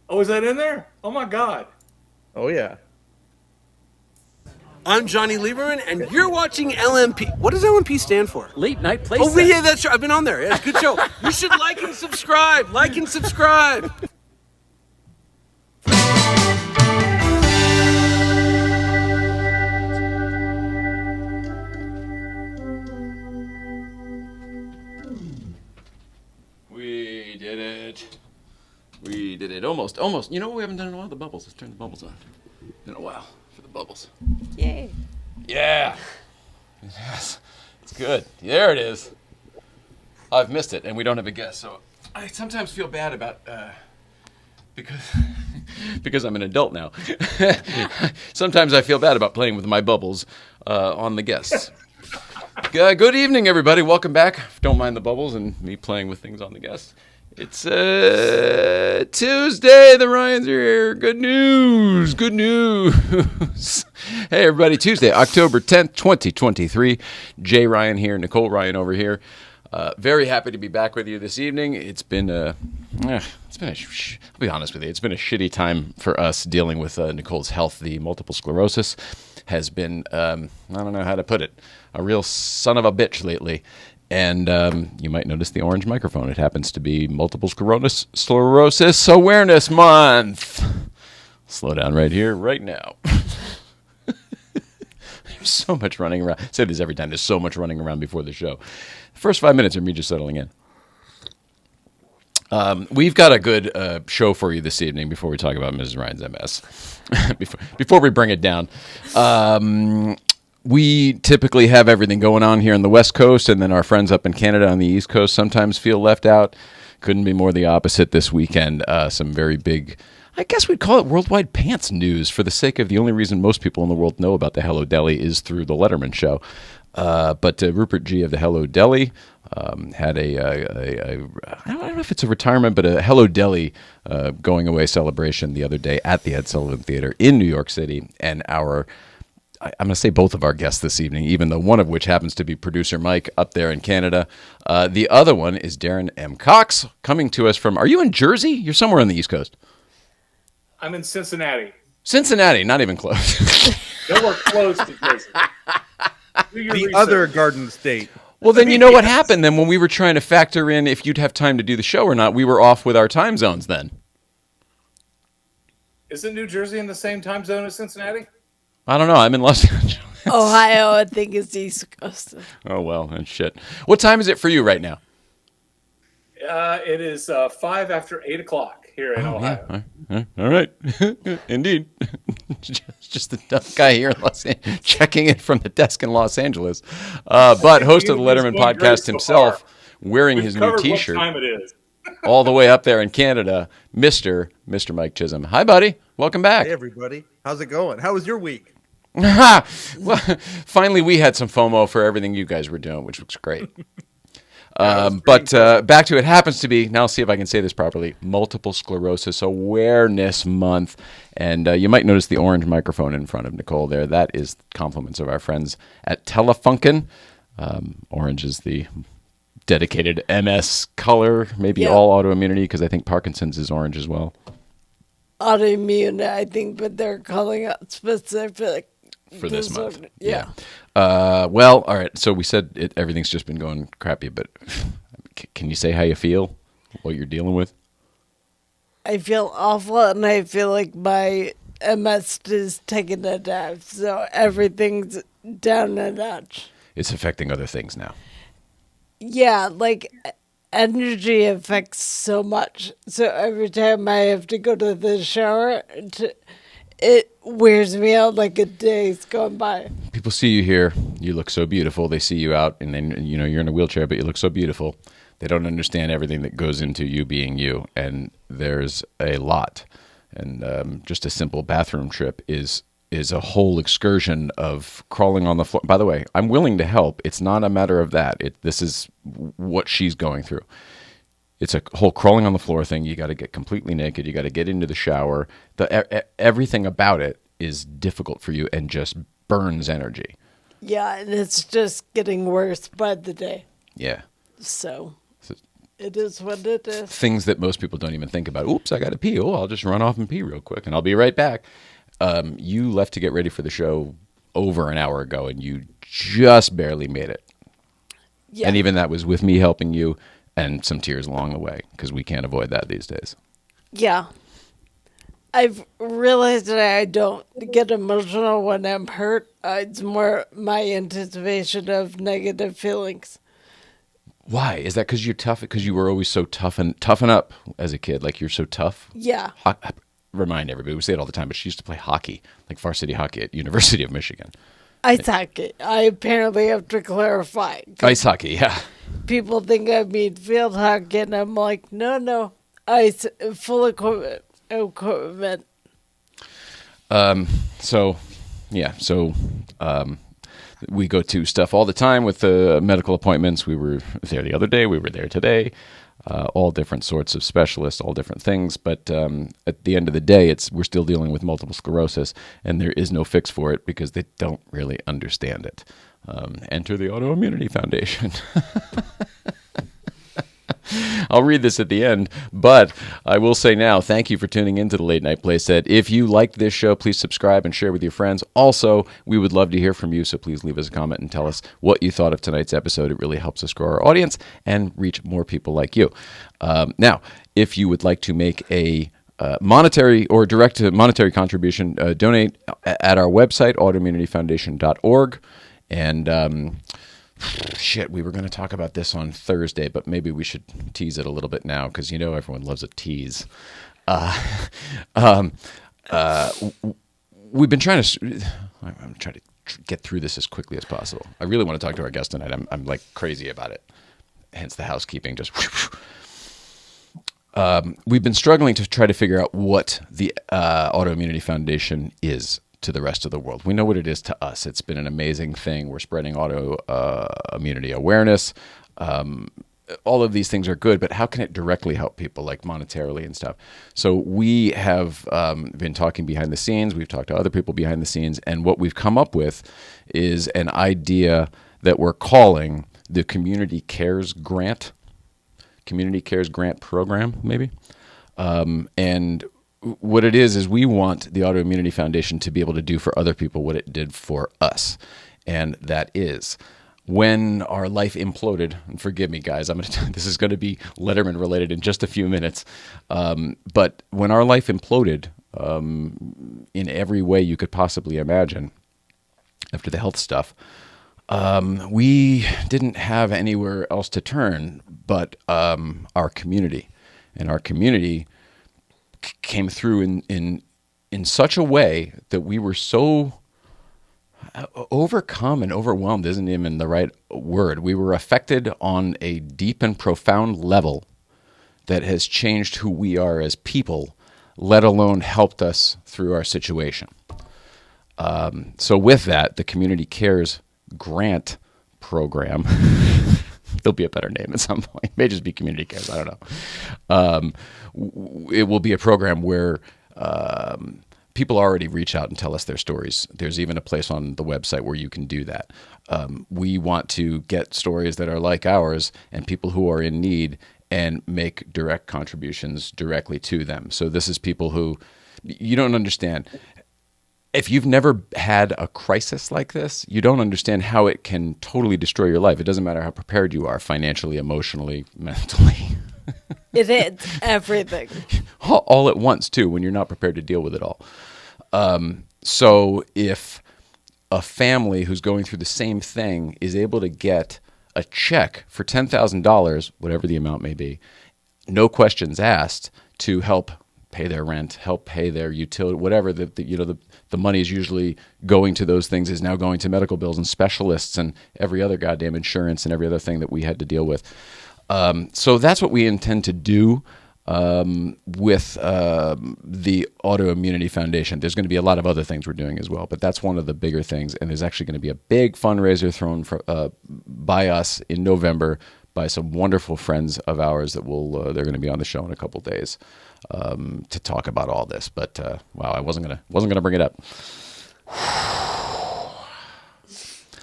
Oh, is that in there? Oh my God. Oh, yeah. I'm Johnny Lieberman, and you're watching LNP. What does LNP stand for? Late Night Play Oh, Set. yeah, that's right. I've been on there. Yeah, good show. You should like and subscribe. Like and subscribe. We did it. We did it. Almost. You know what we haven't done in a while? The bubbles. Let's turn the bubbles on. Been a while for the bubbles. Yay. Yeah. Yes. It's good. There it is. I've missed it, and we don't have a guest, so I sometimes feel bad about because I'm an adult now. Sometimes I feel bad about playing with my bubbles on the guests. Good evening, everybody. Welcome back. Don't mind the bubbles and me playing with things on the guests. It's Tuesday. The Ryans are here. Good news. Good news. Hey, everybody. Tuesday, October 10th, 2023. Jay Ryan here. Nicole Ryan over here. Very happy to be back with you this evening. I'll be honest with you, it's been a shitty time for us dealing with Nicole's health. The multiple sclerosis has been, I don't know how to put it, a real son of a bitch lately. And you might notice the orange microphone. It happens to be Multiple Sclerosis Awareness Month. Slow down right here, right now. There's so much running around. I say this every time. There's so much running around before the show. The first 5 minutes are me just settling in. We've got a good show for you this evening before we talk about Mrs. Ryan's MS. before we bring it down. We typically have everything going on here on the West Coast, and then our friends up in Canada on the East Coast sometimes feel left out. Couldn't be more the opposite this weekend. Some very big, I guess we'd call it worldwide pants news for the sake of the only reason most people in the world know about the Hello-Deli is through the Letterman show. But Rupert G of the Hello-Deli had I don't know if it's a retirement, but a Hello-Deli going away celebration the other day at the Ed Sullivan Theater in New York City, and I'm going to say both of our guests this evening, even though one of which happens to be producer Mike up there in Canada. The other one is Darin M. Cox, coming to us from, are you in Jersey? You're somewhere on the East Coast. I'm in Cincinnati. Cincinnati, not even close. Nowhere close to Jersey. The other Garden State. Well, then you know what happened then when we were trying to factor in if you'd have time to do the show or not. We were off with our time zones then. Isn't New Jersey in the same time zone as Cincinnati? I don't know. I'm in Los Angeles. Ohio, I think, is the East Coast. Oh, well, and shit. What time is it for you right now? It is 5 after 8 o'clock here in Ohio. Yeah. All right. Indeed. just the dumb guy here in Los Angeles, checking it from the desk in Los Angeles. But host of the Letterman podcast himself, wearing his new T-shirt. What time it is. All the way up there in Canada, Mr. Mike Chisholm. Hi, buddy. Welcome back. Hey, everybody. How's it going? How was your week? Well, finally, we had some FOMO for everything you guys were doing, which looks great. But back to it happens to be, now I'll see if I can say this properly, Multiple Sclerosis Awareness Month. And you might notice the orange microphone in front of Nicole there. That is compliments of our friends at Telefunken. Orange is the dedicated MS color, maybe all autoimmunity, because I think Parkinson's is orange as well. Autoimmune, I think, but they're calling out specific for this month. Yeah. Well, all right. So we said everything's just been going crappy, but can you say how you feel, what you're dealing with? I feel awful, and I feel like my MS is taking a dive, so everything's down a notch. It's affecting other things now. Yeah, like energy affects so much. So every time I have to go to the shower, it wears me out like a day's gone by. People see you here, you look so beautiful. They see you out, and then you're in a wheelchair, but you look so beautiful. They don't understand everything that goes into you being you, and there's a lot. And just a simple bathroom trip is a whole excursion of crawling on the floor. By the way, I'm willing to help. It's not a matter of that. This is what she's going through. It's a whole crawling on the floor thing. You got to get completely naked. You got to get into the shower. Everything about it is difficult for you and just burns energy. Yeah, and it's just getting worse by the day. Yeah. So It is what it is. Things that most people don't even think about. Oops, I got to pee. Oh, I'll just run off and pee real quick, and I'll be right back. You left to get ready for the show over an hour ago, and you just barely made it. Yeah. And even that was with me helping you and some tears along the way, because we can't avoid that these days. Yeah. I've realized that I don't get emotional when I'm hurt. It's more my anticipation of negative feelings. Why? Is that because you're tough? Because you were always so toughen up as a kid? Like you're so tough? Yeah. Remind everybody, we say it all the time, but she used to play hockey, like varsity hockey at University of Michigan. Ice hockey. I apparently have to clarify. Ice hockey, yeah. People think I mean field hockey, and I'm like, no. Ice, full equipment. We go to stuff all the time with the medical appointments. We were there the other day. We were there today. All different sorts of specialists, all different things. But at the end of the day, we're still dealing with multiple sclerosis, and there is no fix for it because they don't really understand it. Enter the Autoimmunity Foundation. I'll read this at the end, but I will say now, thank you for tuning into the Late Night Playset. If you liked this show, please subscribe and share with your friends. Also, we would love to hear from you, so please leave us a comment and tell us what you thought of tonight's episode. It really helps us grow our audience and reach more people like you. Now, if you would like to make a monetary or direct monetary contribution, donate at our website, autoimmunityfoundation.org. And we were going to talk about this on Thursday, but maybe we should tease it a little bit now because everyone loves a tease. We've been trying to. I'm trying to get through this as quickly as possible. I really want to talk to our guest tonight. I'm like crazy about it. Hence the housekeeping. Just. We've been struggling to try to figure out what the Autoimmunity Foundation is to the rest of the world. We know what it is to us. It's been an amazing thing. We're spreading autoimmunity awareness. All of these things are good, but how can it directly help people, like monetarily and stuff? So we have been talking behind the scenes. We've talked to other people behind the scenes, and what we've come up with is an idea that we're calling the Community Cares Grant Program, maybe. And what it is we want the Autoimmunity Foundation to be able to do for other people what it did for us. And that is when our life imploded, and forgive me guys, this is going to be Letterman related in just a few minutes. But when our life imploded in every way you could possibly imagine after the health stuff, we didn't have anywhere else to turn but our community. And our community came through in such a way that we were so overcome and overwhelmed isn't even the right word. We were affected on a deep and profound level that has changed who we are as people, let alone helped us through our situation. So with that, the Community Cares Grant Program, there'll be a better name at some point. It may just be Community Cares. I don't know. It will be a program where people already reach out and tell us their stories. There's even a place on the website where you can do that. We want to get stories that are like ours and people who are in need and make direct contributions directly to them. So this is people who you don't understand. If you've never had a crisis like this, you don't understand how it can totally destroy your life. It doesn't matter how prepared you are financially, emotionally, mentally. It is everything. All at once, too, when you're not prepared to deal with it all. So if a family who's going through the same thing is able to get a check for $10,000, whatever the amount may be, no questions asked, to help pay their rent, help pay their utility, whatever the money is usually going to, those things is now going to medical bills and specialists and every other goddamn insurance and every other thing that we had to deal with. So that's what we intend to do with the Autoimmunity Foundation. There's going to be a lot of other things we're doing as well, but that's one of the bigger things. And there's actually going to be a big fundraiser thrown by us in November by some wonderful friends of ours that they're going to be on the show in a couple days to talk about all this. But wow, I wasn't gonna bring it up.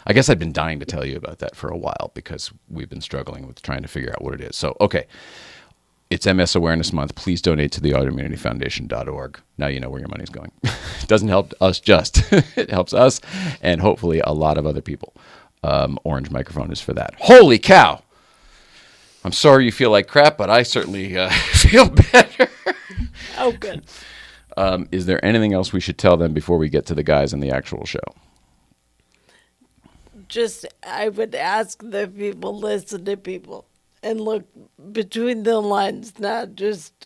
I guess I'd been dying to tell you about that for a while because we've been struggling with trying to figure out what it is. So, okay. It's MS Awareness Month. Please donate to the autoimmunityfoundation.org. Now you know where your money's going. It doesn't help us just. It helps us and hopefully a lot of other people. Orange microphone is for that. Holy cow! I'm sorry you feel like crap, but I certainly feel better. Oh, good. Is there anything else we should tell them before we get to the guys in the actual show? Just, I would ask that people listen to people and look between the lines, not just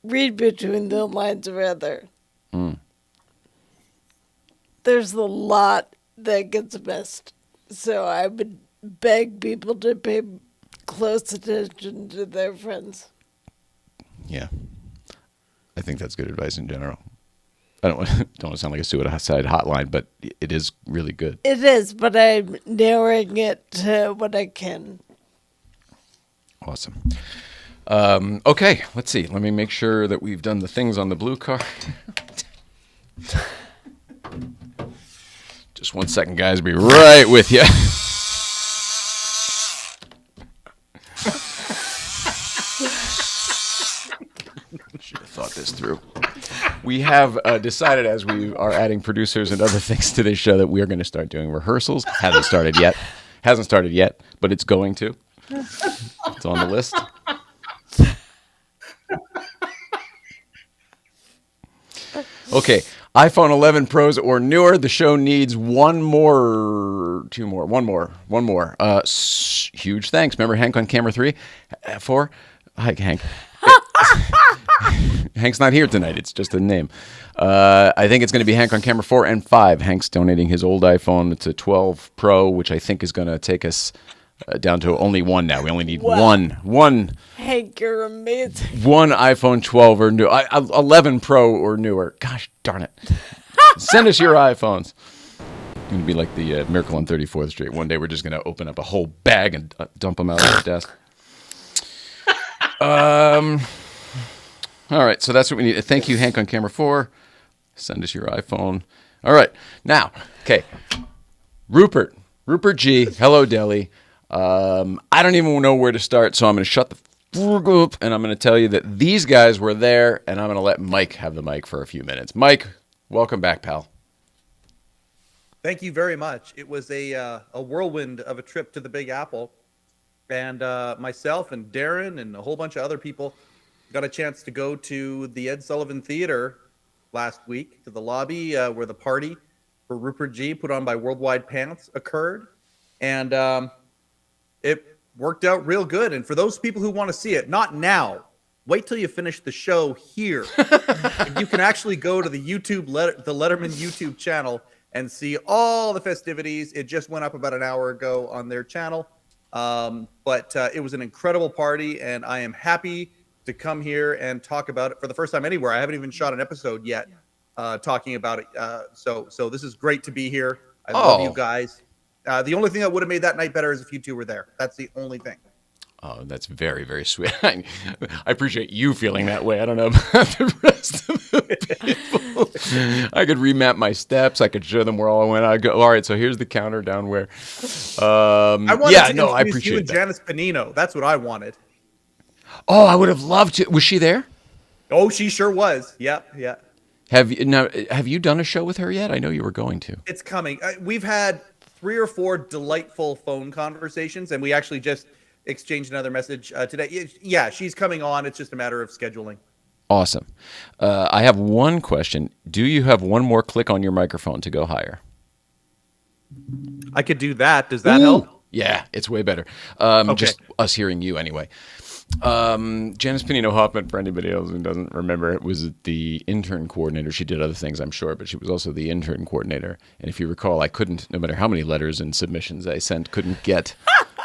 read between the lines, rather. There's a lot that gets missed. So I would beg people to pay close attention to their friends. Yeah. I think that's good advice in general. I don't want to sound like a suicide hotline, but it is really good. It is, but I'm narrowing it to what I can. Awesome. Okay, let's see. Let me make sure that we've done the things on the blue card. Just 1 second, guys. Be right with you. Should have thought this through. We have decided, as we are adding producers and other things to this show, that we are going to start doing rehearsals. Hasn't started yet, but it's going to. It's on the list. Okay, iPhone 11 Pros or newer. The show needs one more. Huge thanks. Remember Hank on camera 3? 4? Hi, Hank. Hank's not here tonight. It's just a name. I think it's going to be Hank on camera 4 and 5. Hank's donating his old iPhone. It's a 12 Pro, which I think is going to take us down to only one now. We only need one. Hank, you're amazing. One iPhone 12 or new, 11 Pro or newer. Gosh darn it! Send us your iPhones. It's going to be like the Miracle on 34th Street. One day we're just going to open up a whole bag and dump them out on the desk. All right, so that's what we need. Thank you, Hank on camera 4. Send us your iPhone. All right, now, okay, Rupert Jee Hello-Deli. I don't even know where to start, so I'm going to shut the fuck up, and I'm going to tell you that these guys were there, and I'm going to let Mike have the mic for a few minutes. Mike, welcome back, pal. Thank you very much. It was a whirlwind of a trip to the Big Apple, and myself and Darin and a whole bunch of other people got a chance to go to the Ed Sullivan Theater last week, to the lobby where the party for Rupert Jee, put on by Worldwide Pants, occurred. And it worked out real good. And for those people who want to see it, not now, wait till you finish the show here. You can actually go to the the Letterman YouTube channel and see all the festivities. It just went up about an hour ago on their channel. But it was an incredible party, and I am happy to come here and talk about it for the first time anywhere. I haven't even shot an episode yet talking about it. So this is great to be here. I love you guys. The only thing that would have made that night better is if you two were there. That's the only thing. Oh, that's very, very sweet. I appreciate you feeling that way. I don't know about the rest of the people. I could remap my steps. I could show them where all I went. I go, all right, so here's the counter down where. I wanted to introduce I appreciate you and that. Janice Penino. That's what I wanted. Oh, I would have loved to. Was she there? Oh, she sure was. Yeah. Have you done a show with her yet? I know you were going to. It's coming. We've had 3 or 4 delightful phone conversations, and we actually just exchanged another message today. Yeah, she's coming on. It's just a matter of scheduling. Awesome. I have one question. Do you have one more click on your microphone to go higher? I could do that. Does that help? Yeah, it's way better. Okay. Just us hearing you anyway. Janice Penino Hoffman, for anybody else who doesn't remember, was the intern coordinator. She did other things, I'm sure, but she was also the intern coordinator. And if you recall, I couldn't, no matter how many letters and submissions I sent, couldn't get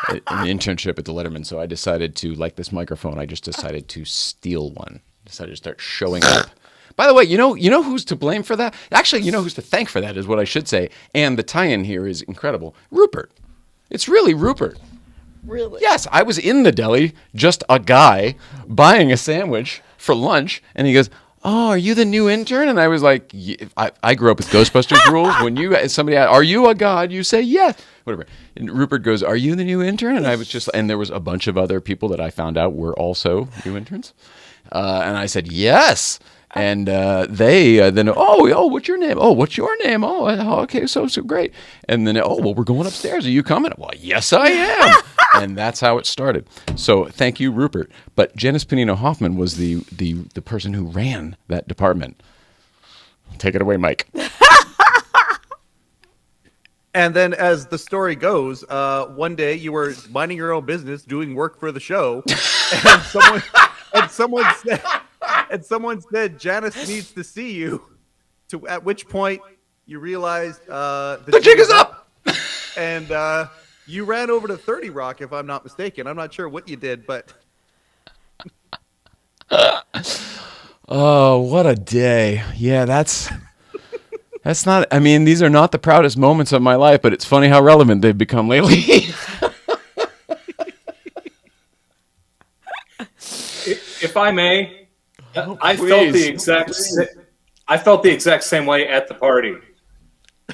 an internship at the Letterman. So I decided to, like this microphone, I just decided to steal one. Decided to start showing up. By the way, you know who's to blame for that? Actually, you know who's to thank for that is what I should say. And the tie-in here is incredible. Rupert. It's really Rupert. Really? Yes, I was in the deli, just a guy, buying a sandwich for lunch, and he goes, "Oh, are you the new intern?" And I was like, I grew up with Ghostbusters rules. When somebody asked, "Are you a god?" you say yes, whatever. And Rupert goes, "Are you the new intern?" And I was just, and there was a bunch of other people that I found out were also new interns, and I said yes. And they then, what's your name? Oh, what's your name? Oh, okay, so great. And then, well, we're going upstairs. Are you coming? Well, yes, I am. And that's how it started. So thank you, Rupert. But Janice Penino Hoffman was the person who ran that department. Take it away, Mike. And then, as the story goes, one day you were minding your own business, doing work for the show, and someone said Janice needs to see you. At which point you realized the jig is up, and you ran over to 30 Rock, if I'm not mistaken. I'm not sure what you did, but oh, what a day! Yeah, that's not. I mean, these are not the proudest moments of my life, but it's funny how relevant they've become lately. If I may, I please. felt the exact same way at the party,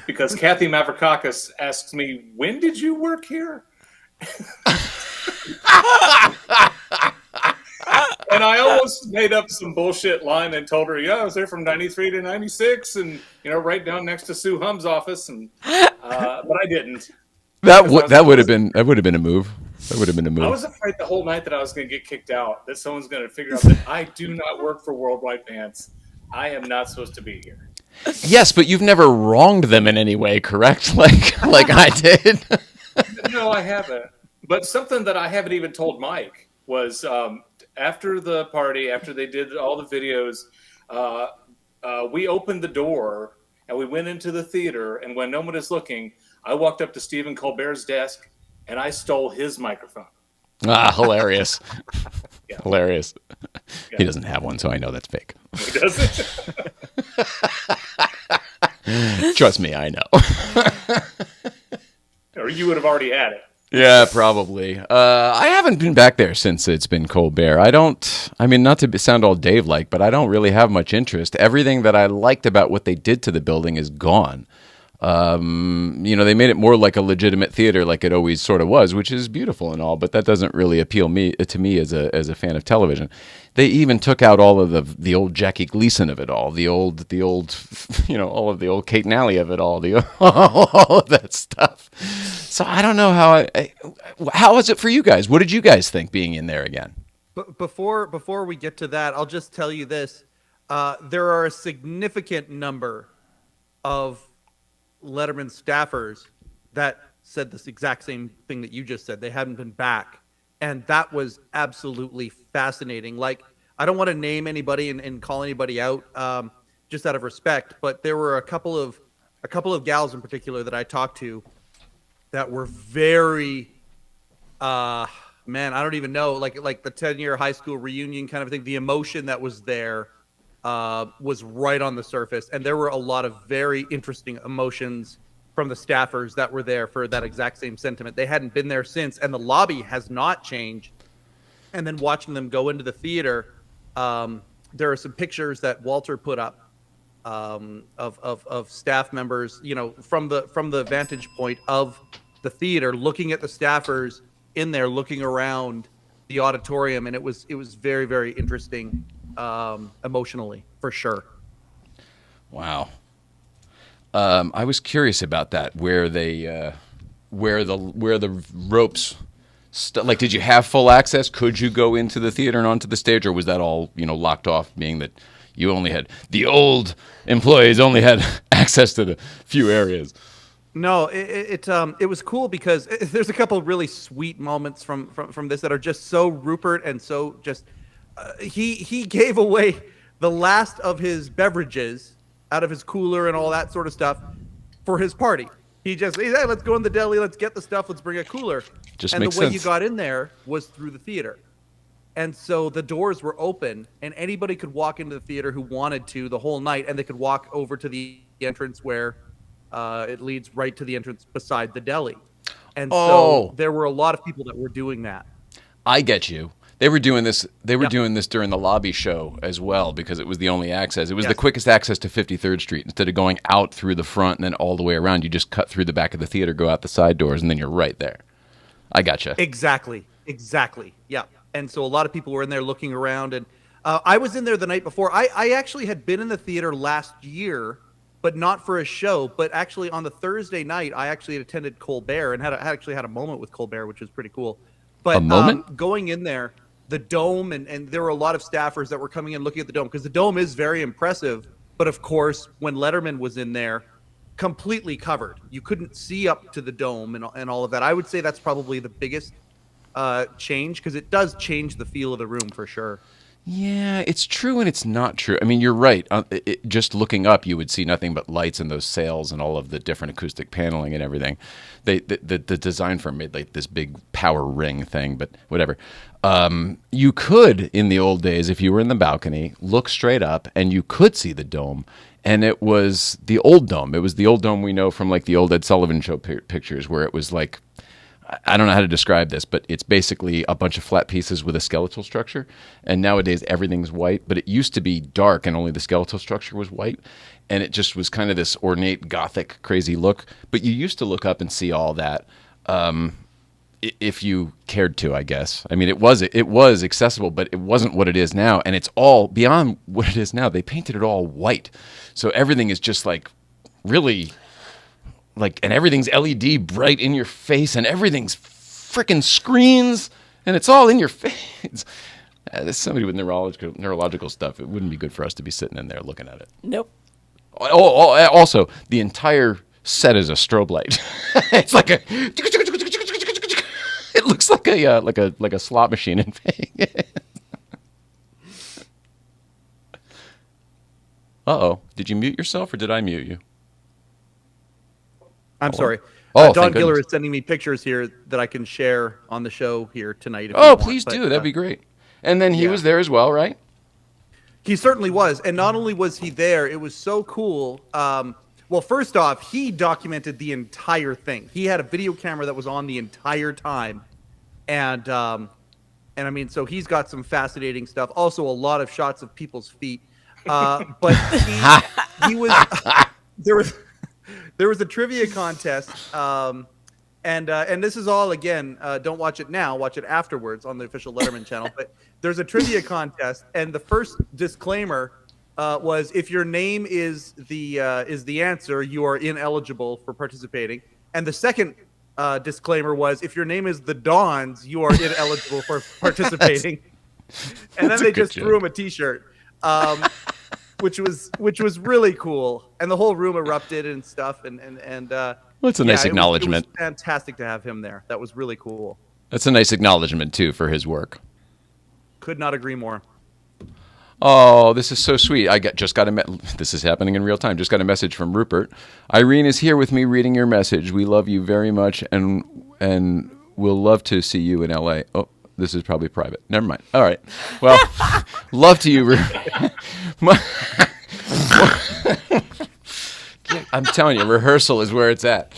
because Kathy Mavrakakis asks me, "When did you work here?" And I almost made up some bullshit line and told her, "Yeah, I was there from '93 to '96, and right down next to Sue Hum's office." And but I didn't. That would have been a move. That would have been a move. I was afraid the whole night that I was going to get kicked out, that someone's going to figure out that I do not work for Worldwide Pants. I am not supposed to be here. Yes, but you've never wronged them in any way, correct? Like I did. No, I haven't. But something that I haven't even told Mike was after the party, after they did all the videos, we opened the door and we went into the theater. And when no one is looking, I walked up to Stephen Colbert's desk and I stole his microphone. Hilarious. Yeah. Hilarious. Yeah. He doesn't have one, so I know that's fake. He doesn't. Trust me, I know. Or you would have already had it. Yeah, probably. I haven't been back there since it's been Colbert. Not to sound all Dave-like, but I don't really have much interest. Everything that I liked about what they did to the building is gone. They made it more like a legitimate theater like it always sort of was, which is beautiful and all, but that doesn't really appeal to me as a fan of television. They even took out all of the old Jackie Gleason of it all, the old all of the old Kate Nally of it all, all of that stuff. So I don't know how was it for you guys? What did you guys think being in there again? But before we get to that, I'll just tell you this. There are a significant number of Letterman staffers that said this exact same thing that you just said. They hadn't been back. And that was absolutely fascinating. Like, I don't want to name anybody and call anybody out just out of respect, but there were a couple of gals in particular that I talked to that were very I don't even know, like the 10-year high school reunion kind of thing. The emotion that was there was right on the surface, and there were a lot of very interesting emotions from the staffers that were there for that exact same sentiment. They hadn't been there since, and the lobby has not changed. And then watching them go into the theater, there are some pictures that Walter put up of staff members, from the vantage point of the theater, looking at the staffers in there, looking around the auditorium, and it was very, very interesting. Emotionally, for sure. Wow. I was curious about that, where they, where the ropes, like, did you have full access? Could you go into the theater and onto the stage, or was that all, locked off, being that you only had, the old employees only had access to the few areas? No, it was cool because there's a couple of really sweet moments from this that are just so Rupert and so just. He gave away the last of his beverages out of his cooler and all that sort of stuff for his party. He said, hey, let's go in the deli, let's get the stuff, let's bring a cooler. Just and makes the way sense. you got in there was through the theater. And so the doors were open, and anybody could walk into the theater who wanted to the whole night, and they could walk over to the entrance where it leads right to the entrance beside the deli. And so there were a lot of people that were doing that. I get you. They were doing this. They were Yep. doing this during the lobby show as well because it was the only access. It was the Yes. quickest access to 53rd Street. Instead of going out through the front and then all the way around, you just cut through the back of the theater, go out the side doors, and then you're right there. I gotcha. Exactly. Yeah. And so a lot of people were in there looking around, and I was in there the night before. I actually had been in the theater last year, but not for a show. But actually, on the Thursday night, I actually had attended Colbert and had a moment with Colbert, which was pretty cool. But A moment? Going in there, the dome, and there were a lot of staffers that were coming in looking at the dome because the dome is very impressive. But of course, when Letterman was in there, completely covered, you couldn't see up to the dome and all of that. I would say that's probably the biggest change because it does change the feel of the room for sure. Yeah, it's true and it's not true. I mean, you're right. Just looking up, you would see nothing but lights and those sails and all of the different acoustic paneling and everything. The design firm made like this big power ring thing, but whatever. You could, in the old days, if you were in the balcony, look straight up and you could see the dome. And it was the old dome. It was the old dome we know from like the old Ed Sullivan show pictures where it was like, I don't know how to describe this, but it's basically a bunch of flat pieces with a skeletal structure. And nowadays everything's white, but it used to be dark and only the skeletal structure was white. And it just was kind of this ornate, gothic, crazy look. But you used to look up and see all that if you cared to, I guess. I mean, it was accessible, but it wasn't what it is now. And it's all beyond what it is now. They painted it all white. So everything is just like really... and everything's LED bright in your face, and everything's freaking screens, and it's all in your face. There's somebody with neurological stuff. It wouldn't be good for us to be sitting in there looking at it. Nope. Also, the entire set is a strobe light. It's like a. It looks like a slot machine in Vegas. Uh-oh. Did you mute yourself, or did I mute you? I'm sorry. Oh, Don thank Giller goodness. is sending me pictures here that I can share on the show here tonight. If you Oh, want, please but, do. That'd be great. And then he yeah. was there as well, right? He certainly was. And not only was he there, it was so cool. Well, first off, he documented the entire thing. He had a video camera that was on the entire time. And I mean, so he's got some fascinating stuff. Also, a lot of shots of people's feet. But he was there was a trivia contest. And this is all, again, don't watch it now, watch it afterwards on the official Letterman channel. But there's a trivia contest, and the first disclaimer was if your name is the answer, you are ineligible for participating. And the second disclaimer was if your name is the Dons, you are ineligible for participating. And then they just threw him a T-shirt, which was really cool. And the whole room erupted and stuff. Well, it's a nice acknowledgement. It was fantastic to have him there. That was really cool. That's a nice acknowledgement, too, for his work. Could not agree more. Oh, this is so sweet. This is happening in real time. Just got a message from Rupert. Irene is here with me reading your message. We love you very much, and we'll love to see you in L.A. Oh, this is probably private. Never mind. All right. Well, love to you, Rupert. I'm telling you, rehearsal is where it's at.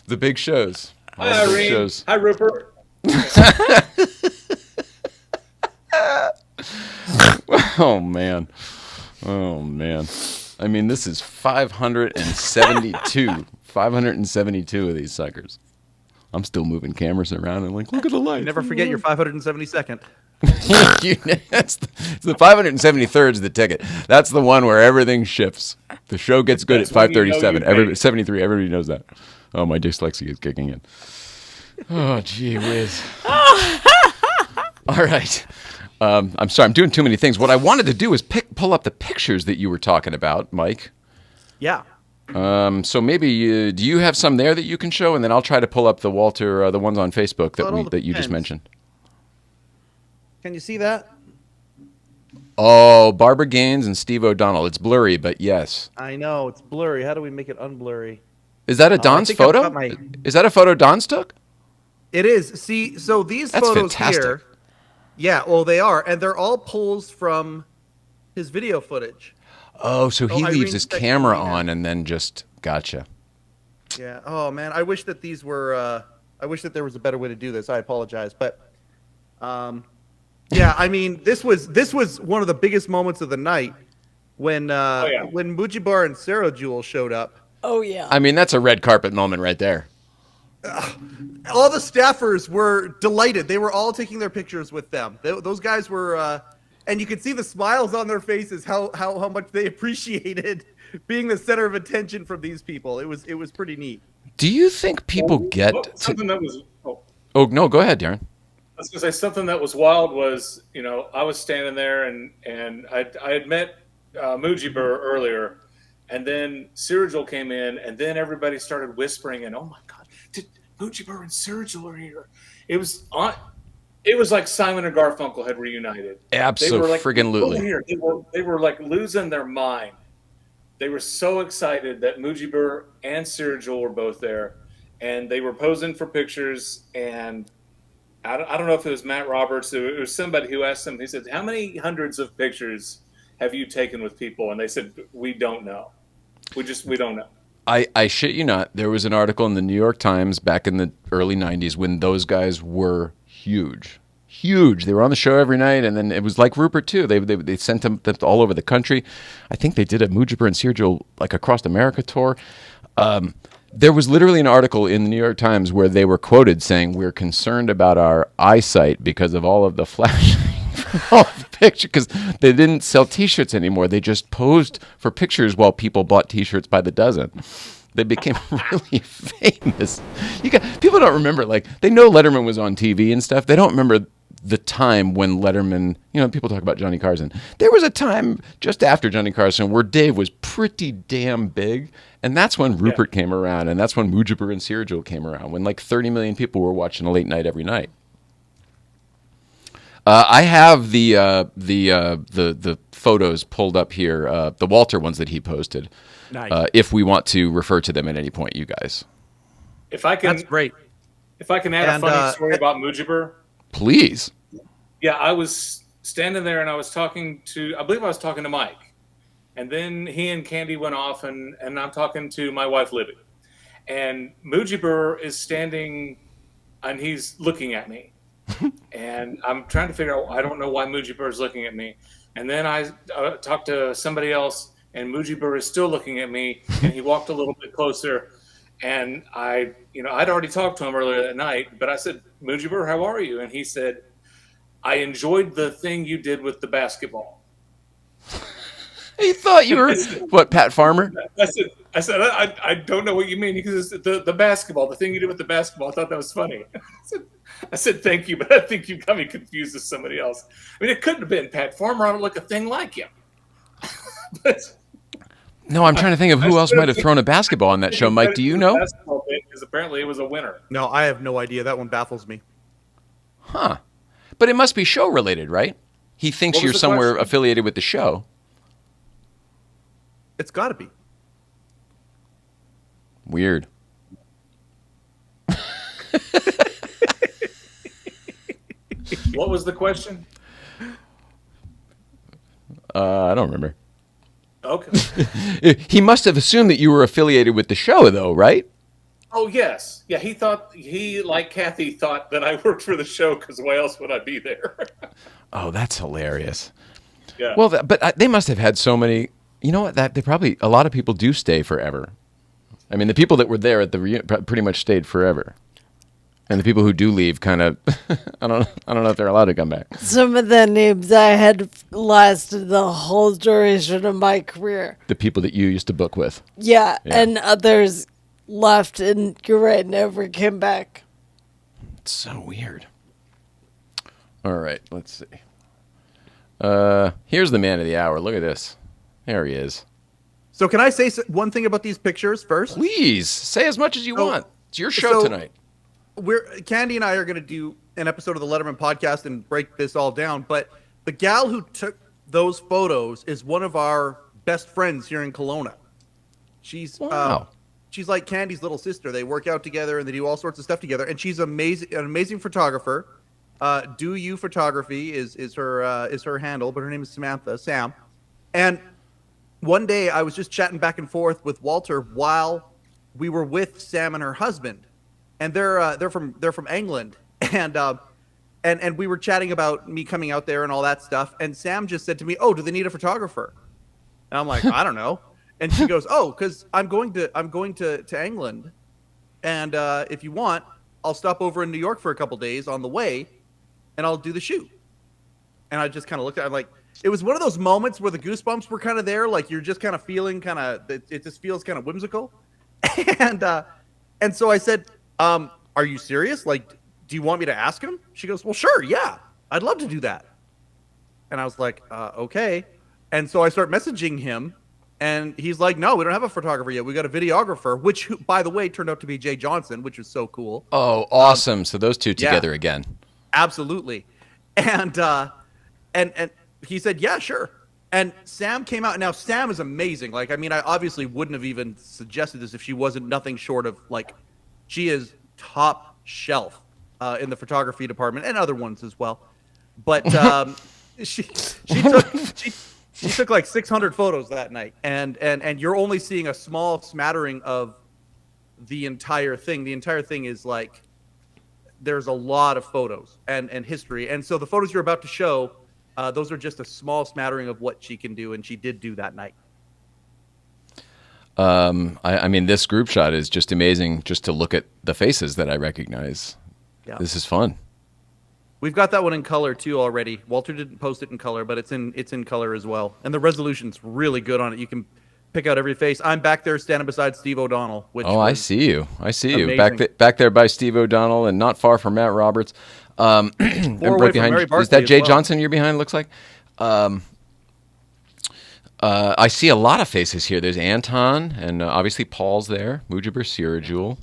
The big shows. Hi, Irene. Hi, Rupert. Oh, man. I mean, this is 572. 572 of these suckers. I'm still moving cameras around and like, look at the lights. Never forget your 572nd. It's the 573rd is the ticket. That's the one where everything shifts. The show gets good at 537. 73. Everybody knows that. Oh, my dyslexia is kicking in. Oh, gee whiz. All right. I'm sorry. I'm doing too many things. What I wanted to do is pull up the pictures that you were talking about, Mike. Yeah. So maybe do you have some there that you can show, and then I'll try to pull up the Walter, the ones on Facebook that you just mentioned. Can you see that? Oh, Barbara Gaines and Steve O'Donnell. It's blurry, but yes. I know it's blurry. How do we make it unblurry? Is that a Don's photo? Is that a photo Don's took? It is. See, so these That's photos fantastic. here. Yeah, well, they are, and they're all pulls from his video footage. Oh, so he leaves his Irene camera Penino. on and then just gotcha. Yeah. Oh man, I wish that these were. I wish that there was a better way to do this. I apologize, but Yeah, I mean, this was one of the biggest moments of the night when when Mujibur and Sirajul showed up. Oh yeah. I mean, that's a red carpet moment right there. All the staffers were delighted. They were all taking their pictures with them. Those guys were, and you could see the smiles on their faces, how much they appreciated being the center of attention from these people. It was pretty neat. Do you think people get something that was? Oh no, go ahead, Darin. I was going to say something that was wild was, I was standing there and I had met Mujibur earlier, and then Sirajul came in, and then everybody started whispering, and oh my God, Mujibur and Sirajul are here. It was like Simon and Garfunkel had reunited. Absolutely. They were like losing their mind. They were so excited that Mujibur and Sirajul were both there, and they were posing for pictures. And I don't know if it was Matt Roberts. It was somebody who asked them. He said, "How many hundreds of pictures have you taken with people?" And they said, "We don't know. We don't know." I shit you not. There was an article in the New York Times back in the early 90s when those guys were huge. They were on the show every night, and then it was like Rupert too. They sent them all over the country. I think they did a Mujibur and Sirajul like across America tour. There was literally an article in the New York Times where they were quoted saying, "We're concerned about our eyesight because of all of the flashing from all the pictures," because they didn't sell T-shirts anymore. They just posed for pictures while people bought T-shirts by the dozen. They became really famous. People don't remember, like, they know Letterman was on TV and stuff. They don't remember the time when Letterman, people talk about Johnny Carson. There was a time just after Johnny Carson where Dave was pretty damn big, and that's when Rupert came around, and that's when Mujibur and Sirajul came around, when like 30 million people were watching a late night every night. I have the photos pulled up here, the Walter ones that he posted. Nice. If we want to refer to them at any point, you guys. If I can, That's great. If I can add a funny story about Mujibur. Please. Yeah, I was standing there and I believe I was talking to Mike. And then he and Candy went off and I'm talking to my wife, Libby. And Mujibur is standing and he's looking at me. And I'm trying to figure out, I don't know why Mujibur is looking at me. And then I talked to somebody else and Mujibur is still looking at me, and he walked a little bit closer. And I'd already talked to him earlier that night, but I said, "Mujibur, how are you?" And he said, "I enjoyed the thing you did with the basketball." He thought you were, what, Pat Farmer? I said, I don't know what you mean. Because the basketball, the thing you did with the basketball, I thought that was funny. I said, "Thank you, but I think you got me confused with somebody else." I mean, it couldn't have been Pat Farmer. I don't look a thing like him. But no, I'm trying to think of who else might have thrown a basketball on that show. Mike, do you know? Because apparently it was a winner. No, I have no idea. That one baffles me. Huh. But it must be show related, right? He thinks you're somewhere affiliated with the show. It's got to be. Weird. What was the question? I don't remember. Okay. He must have assumed that you were affiliated with the show, though, right? Oh, yes. Yeah, he, like Kathy, thought that I worked for the show because why else would I be there? Oh, that's hilarious. Yeah. Well, but they must have had so many. You know what? A lot of people do stay forever. I mean, the people that were there at the reunion pretty much stayed forever. And the people who do leave kind of, I don't know if they're allowed to come back. Some of the names I had lasted the whole duration of my career. The people that you used to book with. Yeah. And others left and you're right, never came back. It's so weird. All right, let's see. Here's the man of the hour. Look at this. There he is. So can I say one thing about these pictures first? Please say as much as you want. It's your show tonight. Candy and I are going to do an episode of the Letterman podcast and break this all down. But the gal who took those photos is one of our best friends here in Kelowna. She's she's like Candy's little sister. They work out together and they do all sorts of stuff together. And she's an amazing photographer. Do You Photography is her handle, but her name is Sam. And one day I was just chatting back and forth with Walter while we were with Sam and her husband. And they're from England, and and we were chatting about me coming out there and all that stuff. And Sam just said to me, "Oh, do they need a photographer?" And I'm like, "I don't know." And she goes, "Oh, because I'm going to England, and if you want, I'll stop over in New York for a couple days on the way, and I'll do the shoot." And I just kind of looked at it, I'm like, it was one of those moments where the goosebumps were kind of there, like you're just kind of feeling it just feels kind of whimsical. And so I said, "Are you serious? Like, do you want me to ask him?" She goes, "Well, sure, yeah, I'd love to do that." And I was like, "Okay." And so I start messaging him, and he's like, "No, we don't have a photographer yet. We got a videographer," which, by the way, turned out to be Jay Johnson, which was so cool. Oh, awesome! So those two together again. Absolutely. And he said, "Yeah, sure." And Sam came out. And now Sam is amazing. Like, I mean, I obviously wouldn't have even suggested this if she wasn't nothing short of, like, she is top shelf in the photography department and other ones as well. But she took like 600 photos that night, and you're only seeing a small smattering of the entire thing. The entire thing is like, there's a lot of photos and history, and so the photos you're about to show, those are just a small smattering of what she can do, and she did do that night. I mean, this group shot is just amazing. Just to look at the faces that I recognize. Yeah. This is fun. We've got that one in color too already. Walter didn't post it in color, but it's in color as well, and the resolution's really good on it. You can pick out every face. I'm back there standing beside Steve O'Donnell. Which I see you. I see you amazing. back there by Steve O'Donnell, and not far from Matt Roberts. And right behind, Mary is Barkley that as Jay well. Johnson you're behind? Looks like. I see a lot of faces here. There's Anton, and obviously Paul's there. Mujibur Sirajul.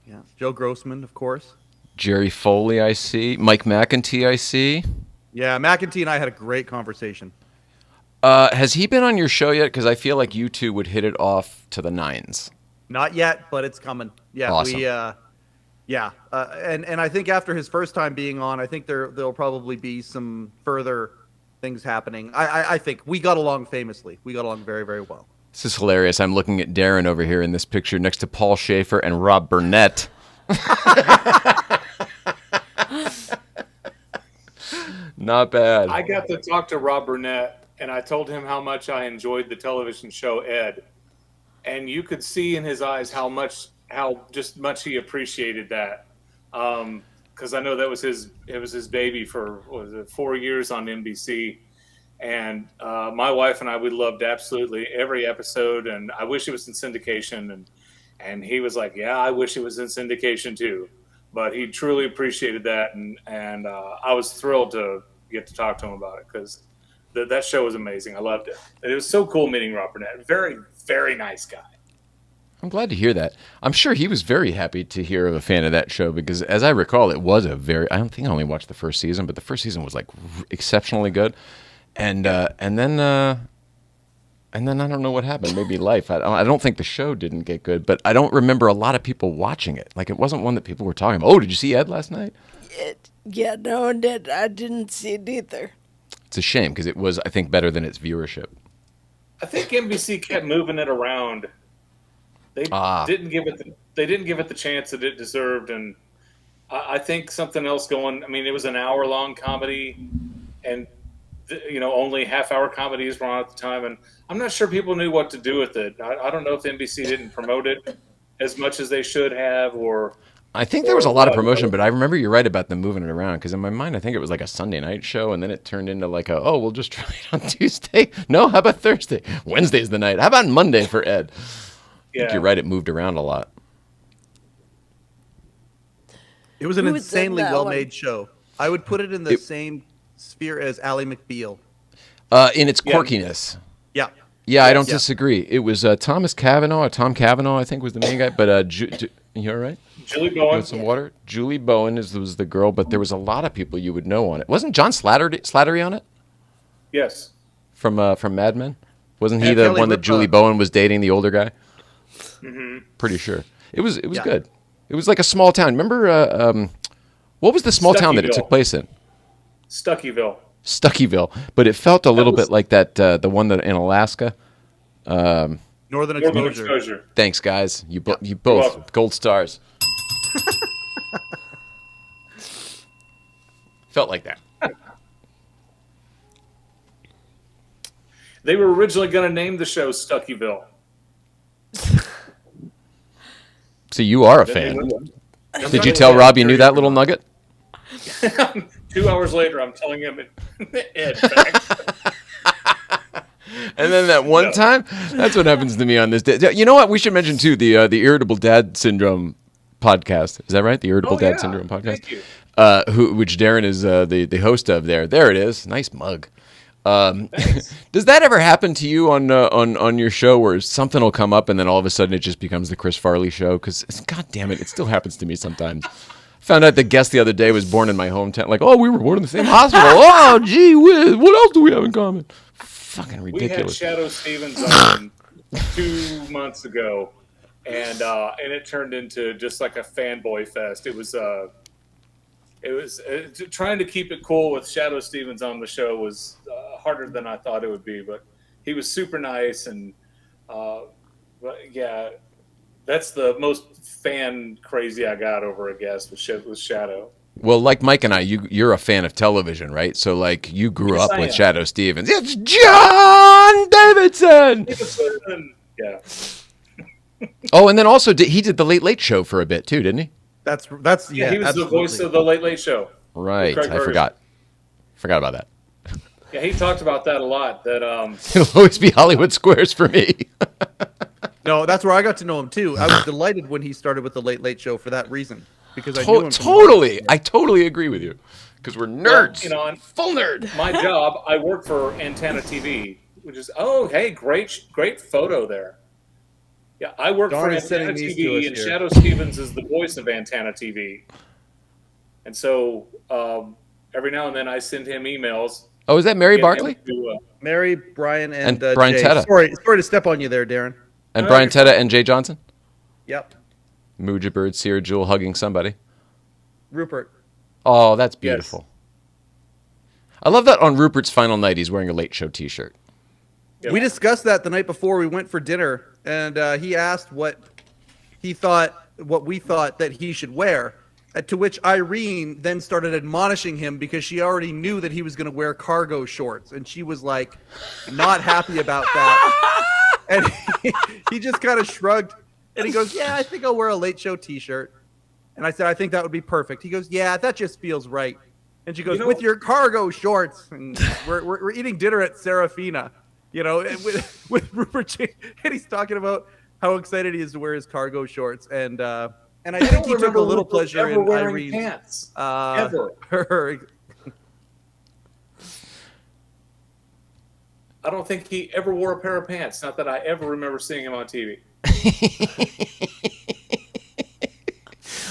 Yeah, Joe Grossman, of course. Jerry Foley, I see. Mike McEntee, I see. Yeah, McEntee and I had a great conversation. Has he been on your show yet? Because I feel like you two would hit it off to the nines. Not yet, but it's coming. Yeah, Awesome. and I think after his first time being on, I think there'll probably be some further things happening. I think we got along famously. We got along very, very well. This is hilarious. I'm looking at Darin over here in this picture next to Paul Schaefer and Rob Burnett. Not bad. I got to talk to Rob Burnett, and I told him how much I enjoyed the television show Ed, and you could see in his eyes how much he appreciated that, because I know it was his baby for 4 years on NBC, and my wife and I, we loved absolutely every episode, and I wish it was in syndication, and he was like, "Yeah, I wish it was in syndication too," but he truly appreciated that, and I was thrilled to get to talk to him about it, because that show was amazing. I loved it. And it was so cool meeting Rob Burnett. Very, very nice guy. I'm glad to hear that. I'm sure he was very happy to hear of a fan of that show, because as I recall, it was I don't think I only watched the first season, but the first season was like exceptionally good. And then I don't know what happened. Maybe life. I don't think the show didn't get good, but I don't remember a lot of people watching it. Like, it wasn't one that people were talking about. Oh, did you see Ed last night? Yeah, no one did. I didn't see it either. It's a shame, because it was, I think, better than its viewership. I think NBC kept moving it around. They didn't give it the chance that it deserved, and I think something else going. I mean, it was an hour-long comedy, and only half-hour comedies were on at the time, and I'm not sure people knew what to do with it. I don't know if NBC didn't promote it as much as they should have, or I think there was a lot of promotion, but I remember you're right about them moving it around, because in my mind, I think it was like a Sunday night show, and then it turned into like we'll just try it on Tuesday. No, how about Thursday? Wednesday's the night. How about Monday for Ed? I think you're right. It moved around a lot. It was an Who was in insanely that well-made show. I would put it in the same sphere as Ally McBeal. In its quirkiness. Yeah. Yeah, I don't disagree. It was Tom Cavanaugh, I think was the main guy, but you all right? Julie Bowen. Want some water? Julie Bowen was the girl, but there was a lot of people you would know on it. Wasn't John Slattery on it? Yes. From Mad Men? Wasn't he And the Kelly one that Ripa. Julie Bowen was dating, the older guy? Mm-hmm. Pretty sure. It was good. It was like a small town. Remember, what was the small town that it took place in? Stuckyville. But it felt a little bit like that, the one that in Alaska. Northern Exposure. Thanks, guys. You both welcome. gold stars. Felt like that. They were originally going to name the show Stuckyville. So you are a fan. Did you tell Rob you knew that little nugget? 2 hours later, I'm telling him, Ed, back. And then that one time, that's what happens to me on this day. You know what? We should mention too the Irritable Dad Syndrome Podcast. Is that right? The Irritable Dad Syndrome Podcast. Thank you. Which Darin is the host of there. There it is. Nice mug. Does that ever happen to you on your show where something will come up and then all of a sudden it just becomes the Chris Farley show? Because God damn it, it still happens to me sometimes. Found out the guest the other day was born in my hometown. Like, oh, we were born in the same hospital. Oh, gee whiz. What else do we have in common? Fucking ridiculous. We had Shadoe Stevens on 2 months ago, and it turned into just like a fanboy fest. It was trying to keep it cool with Shadoe Stevens on the show was harder than I thought it would be, but he was super nice, and yeah, that's the most fan crazy I got over a guest was Shadow. Well, like Mike and I, you're a fan of television, right? So, like, you grew up with Shadoe Stevens. It's John Davidson! Yeah. Oh, and then also, he did the Late Late Show for a bit, too, didn't he? That's He was absolutely. the voice of the Late Late Show. Right, I forgot. Forgot about that. Yeah, he talked about that a lot. That It'll always be Hollywood Squares for me. No, that's where I got to know him too. I was delighted when he started with the Late Late Show for that reason, because I knew him. Totally, I totally agree with you, because we're nerds. Well, and full nerd. My job, I work for Antenna TV, which is great photo there. Yeah, I work Dawn for is sending Antenna these to TV, us and here. Shadoe Stevens is the voice of Antenna TV. And so every now and then I send him emails. Oh, is that Mary Get him Barkley? to, Mary, Brian, and Brian Jay. Tetta. Sorry to step on you there, Darin. And Brian Tetta and Jay Johnson? Yep. Mujibur Sirajul hugging somebody. Rupert. Oh, that's beautiful. Yes. I love that on Rupert's final night, he's wearing a Late Show t-shirt. Yep. We discussed that the night before we went for dinner, and he asked what we thought that he should wear. To which Irene then started admonishing him because she already knew that he was going to wear cargo shorts, and she was like, not happy about that. And he just kind of shrugged, and he goes, "Yeah, I think I'll wear a Late Show T-shirt." And I said, "I think that would be perfect." He goes, "Yeah, that just feels right." And she goes, "With your cargo shorts." And we're eating dinner at Serafina, with Rupert J. And he's talking about how excited he is to wear his cargo shorts, and I think he took a little pleasure in Irene's pants. Ever. I don't think he ever wore a pair of pants. Not that I ever remember seeing him on TV.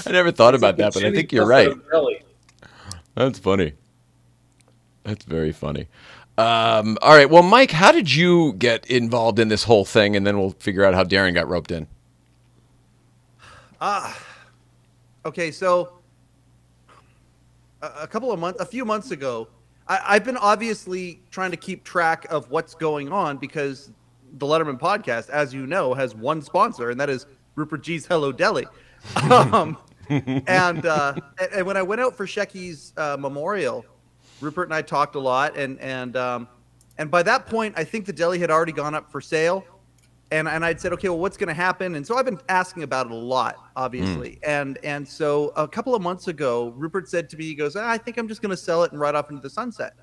I never thought about that, but I think you're right. That's funny. That's very funny. All right. Well, Mike, how did you get involved in this whole thing? And then we'll figure out how Darin got roped in. Okay, so a few months ago, I've been obviously trying to keep track of what's going on because the Letterman podcast, as you know, has one sponsor, and that is RUPERT JEE Hello-Deli. And when I went out for Shecky's memorial, Rupert and I talked a lot, and by that point, I think the deli had already gone up for sale. And I'd said, okay, well, what's going to happen? And so I've been asking about it a lot, obviously. And so a couple of months ago, Rupert said to me, he goes, I think I'm just going to sell it and ride off into the sunset.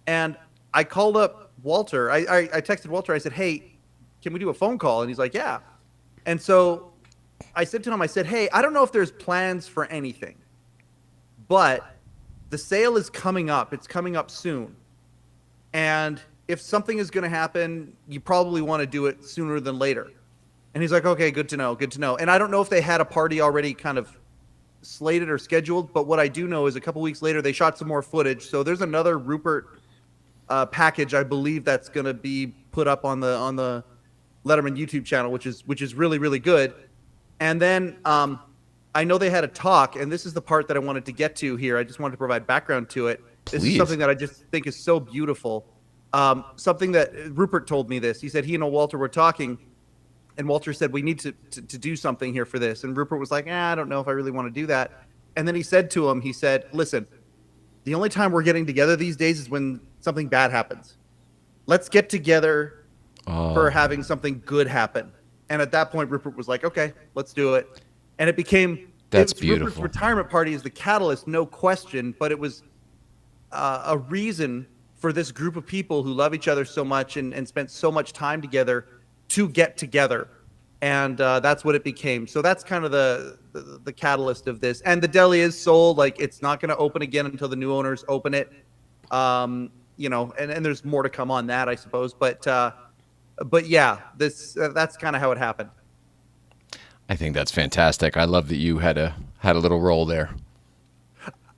And I called up Walter. I texted Walter. I said, hey, can we do a phone call? And he's like, yeah. And so I said to him, I said, hey, I don't know if there's plans for anything, but the sale is coming up. It's coming up soon. And if something is going to happen, you probably want to do it sooner than later. And he's like, okay, good to know, good to know. And I don't know if they had a party already kind of slated or scheduled, but what I do know is a couple weeks later, they shot some more footage. So there's another Rupert package, I believe, that's going to be put up on the Letterman YouTube channel, which is really, really good. And then I know they had a talk, and this is the part that I wanted to get to here. I just wanted to provide background to it. This is something that I just think is so beautiful. Something that Rupert told me this. He said he and Walter were talking, and Walter said, we need to do something here for this. And Rupert was like, I don't know if I really want to do that. And then he said to him, he said, listen, the only time we're getting together these days is when something bad happens. Let's get together for having something good happen. And at that point, Rupert was like, okay, let's do it. And it became That's Rupert's beautiful. retirement party is the catalyst, no question, but it was a reason for this group of people who love each other so much and spent so much time together to get together. And that's what it became. So that's kind of the catalyst of this. And the deli is sold. Like, it's not going to open again until the new owners open it. You know, and there's more to come on that, I suppose. But yeah, that's kind of how it happened. I think that's fantastic. I love that you had a little role there.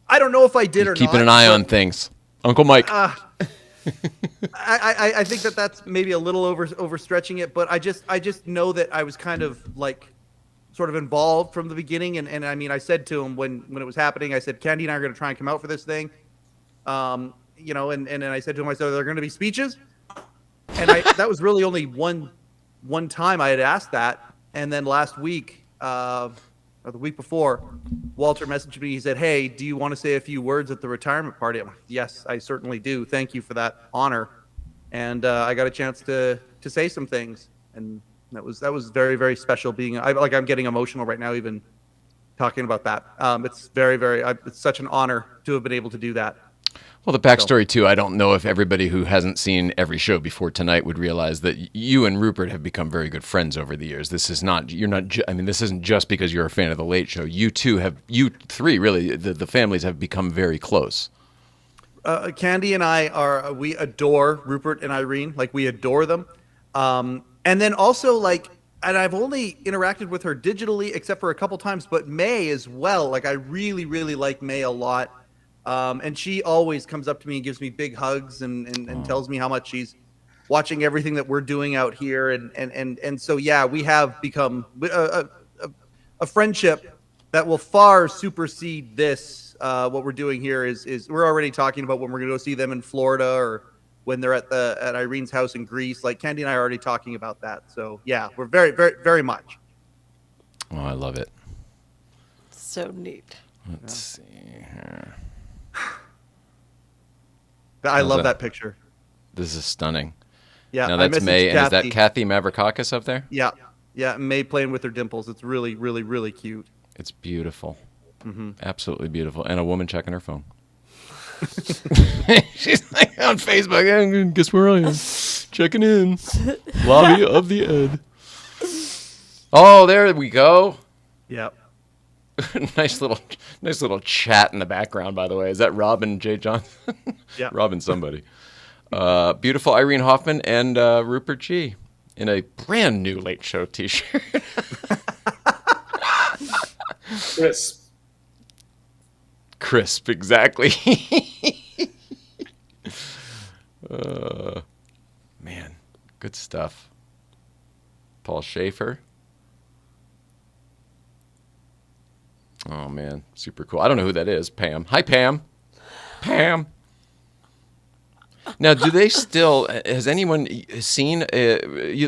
I don't know if I did or not. Keeping an eye on things. Uncle Mike. I think that's maybe a little overstretching it, but I just know that I was kind of like sort of involved from the beginning. And I mean, I said to him when it was happening, I said, Candy and I are going to try and come out for this thing. You know, and then I said to him, I said, are there going to be speeches? And that was really only one time I had asked that. And then last week, or the week before, Walter messaged me. He said, hey, do you want to say a few words at the retirement party? I'm like, yes, I certainly do. Thank you for that honor. And I got a chance to say some things. And that was very, very special I'm getting emotional right now, even talking about that. It's very, very, it's such an honor to have been able to do that. Well, the backstory, too, I don't know if everybody who hasn't seen every show before tonight would realize that you and Rupert have become very good friends over the years. This isn't just because you're a fan of The Late Show. You three, really, the families have become very close. Candy and we adore Rupert and Irene. Like, we adore them. And then also, and I've only interacted with her digitally except for a couple times, but May as well. Like, I really, really like May a lot. And she always comes up to me and gives me big hugs and tells me how much she's watching everything that we're doing out here. And so, yeah, we have become a friendship that will far supersede this. What we're doing here is we're already talking about when we're going to go see them in Florida or when they're at Irene's house in Greece. Like, Candy and I are already talking about that. So, yeah, we're very, very, very much. Oh, I love it. So neat. Let's see here. I love that picture. This is stunning. Yeah, now that's May, and is that Kathy Mavrakakis up there? Yeah, May playing with her dimples. It's really, really, really cute. It's beautiful. Mm-hmm. Absolutely beautiful. And a woman checking her phone. She's like on Facebook. Guess where I am? Checking in. Lobby of the Ed. Oh, there we go. Yep. nice little chat in the background, by the way. Is that Robin J. Johnson? Yeah. Robin somebody. Beautiful Irene Hoffman and Rupert G. in a brand new Late Show t-shirt. Crisp, exactly. Man, good stuff. Paul Schaefer. Oh, man, super cool. I don't know who that is. Pam. Hi, Pam. Pam. Now, do they still, has anyone seen,